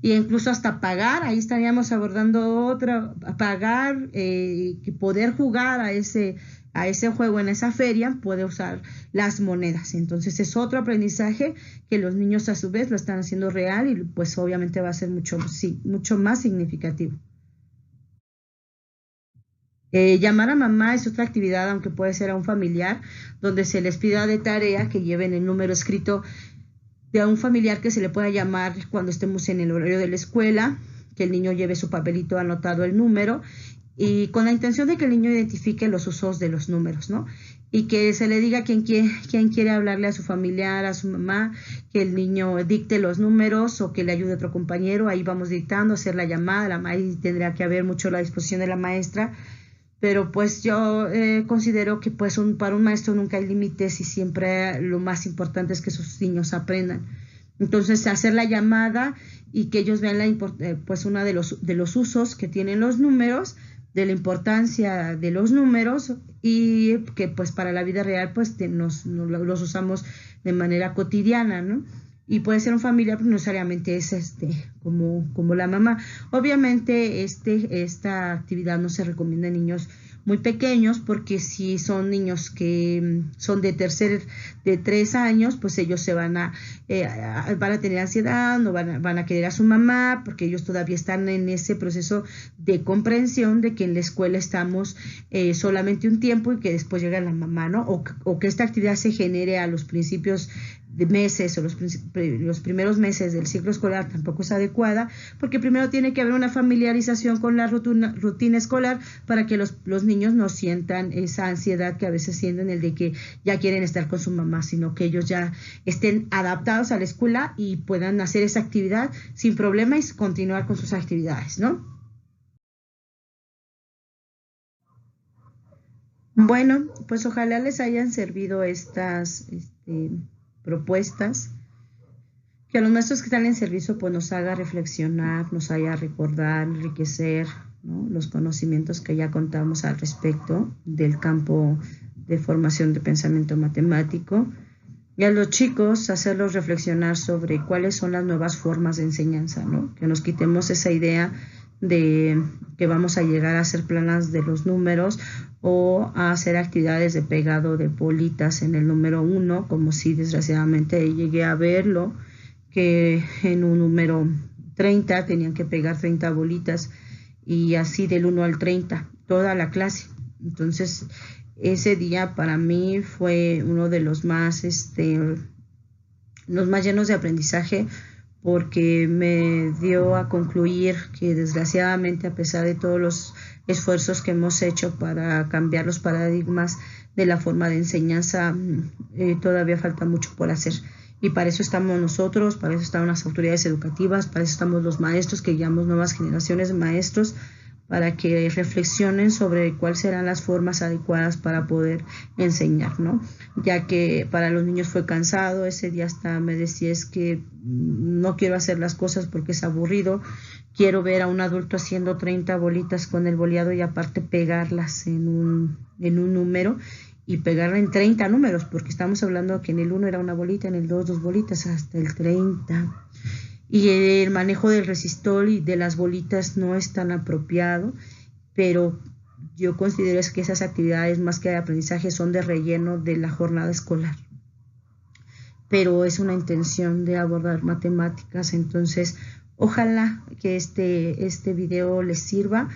y incluso hasta pagar. Ahí estaríamos abordando pagar, poder jugar a ese juego en esa feria, puede usar las monedas. Entonces es otro aprendizaje que los niños a su vez lo están haciendo real, y pues obviamente va a ser mucho más significativo. Llamar a mamá es otra actividad, aunque puede ser a un familiar, donde se les pida de tarea que lleven el número escrito de a un familiar que se le pueda llamar cuando estemos en el horario de la escuela, que el niño lleve su papelito anotado el número, y con la intención de que el niño identifique los usos de los números, ¿no? Y que se le diga quién quiere hablarle a su familiar, a su mamá, que el niño dicte los números o que le ayude a otro compañero. Ahí vamos dictando, hacer la llamada, ahí tendría que haber mucho la disposición de la maestra. Pero pues yo considero que pues para un maestro nunca hay límites, y siempre lo más importante es que sus niños aprendan. Entonces, hacer la llamada y que ellos vean pues uno de los usos que tienen los números, de la importancia de los números, y que pues para la vida real pues los usamos de manera cotidiana, ¿no? Y puede ser un familiar, pero no necesariamente es como la mamá. Obviamente esta actividad no se recomienda en niños muy pequeños, porque si son niños que son de 3 años, pues ellos van a tener ansiedad, no van a querer a su mamá, porque ellos todavía están en ese proceso de comprensión de que en la escuela estamos solamente un tiempo y que después llega la mamá, ¿no? O que esta actividad se genere a los principios de meses o los primeros meses del ciclo escolar tampoco es adecuada, porque primero tiene que haber una familiarización con la rutina escolar para que los niños no sientan esa ansiedad que a veces sienten, el de que ya quieren estar con su mamá, sino que ellos ya estén adaptados a la escuela y puedan hacer esa actividad sin problema y continuar con sus actividades, ¿no? Bueno, pues ojalá les hayan servido estas propuestas, que a los maestros que están en servicio pues nos haga reflexionar, nos haga recordar, enriquecer, ¿no?, los conocimientos que ya contamos al respecto del campo de formación de pensamiento matemático, y a los chicos hacerlos reflexionar sobre cuáles son las nuevas formas de enseñanza, ¿no? Que nos quitemos esa idea de que vamos a llegar a hacer planas de los números o a hacer actividades de pegado de bolitas en el número 1, como si desgraciadamente llegué a verlo, que en un número 30 tenían que pegar 30 bolitas y así del 1 al 30, toda la clase. Entonces, ese día para mí fue uno de los más llenos de aprendizaje, porque me dio a concluir que desgraciadamente, a pesar de todos los esfuerzos que hemos hecho para cambiar los paradigmas de la forma de enseñanza, todavía falta mucho por hacer. Y para eso estamos nosotros, para eso están las autoridades educativas, para eso estamos los maestros, que guiamos nuevas generaciones de maestros, para que reflexionen sobre cuáles serán las formas adecuadas para poder enseñar, ¿no? Ya que para los niños fue cansado, ese día hasta me decía, es que no quiero hacer las cosas porque es aburrido, quiero ver a un adulto haciendo 30 bolitas con el boleado y aparte pegarlas en un número, y pegarla en 30 números, porque estamos hablando que en el 1 era una bolita, en el 2 dos bolitas, hasta el 30. Y el manejo del resistor y de las bolitas no es tan apropiado, pero yo considero que esas actividades, más que de aprendizaje, son de relleno de la jornada escolar. Pero es una intención de abordar matemáticas, entonces ojalá que este video les sirva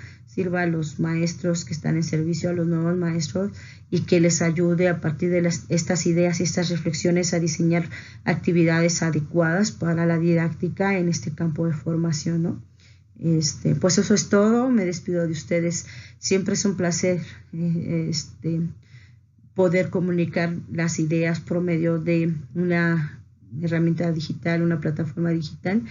a los maestros que están en servicio, a los nuevos maestros, y que les ayude a partir de estas ideas y estas reflexiones a diseñar actividades adecuadas para la didáctica en este campo de formación, ¿no? Pues eso es todo, me despido de ustedes. Siempre es un placer poder comunicar las ideas por medio de una herramienta digital, una plataforma digital,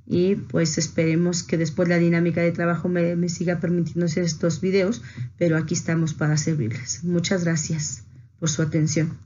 y pues esperemos que después la dinámica de trabajo me siga permitiendo hacer estos videos, pero aquí estamos para servirles. Muchas gracias por su atención.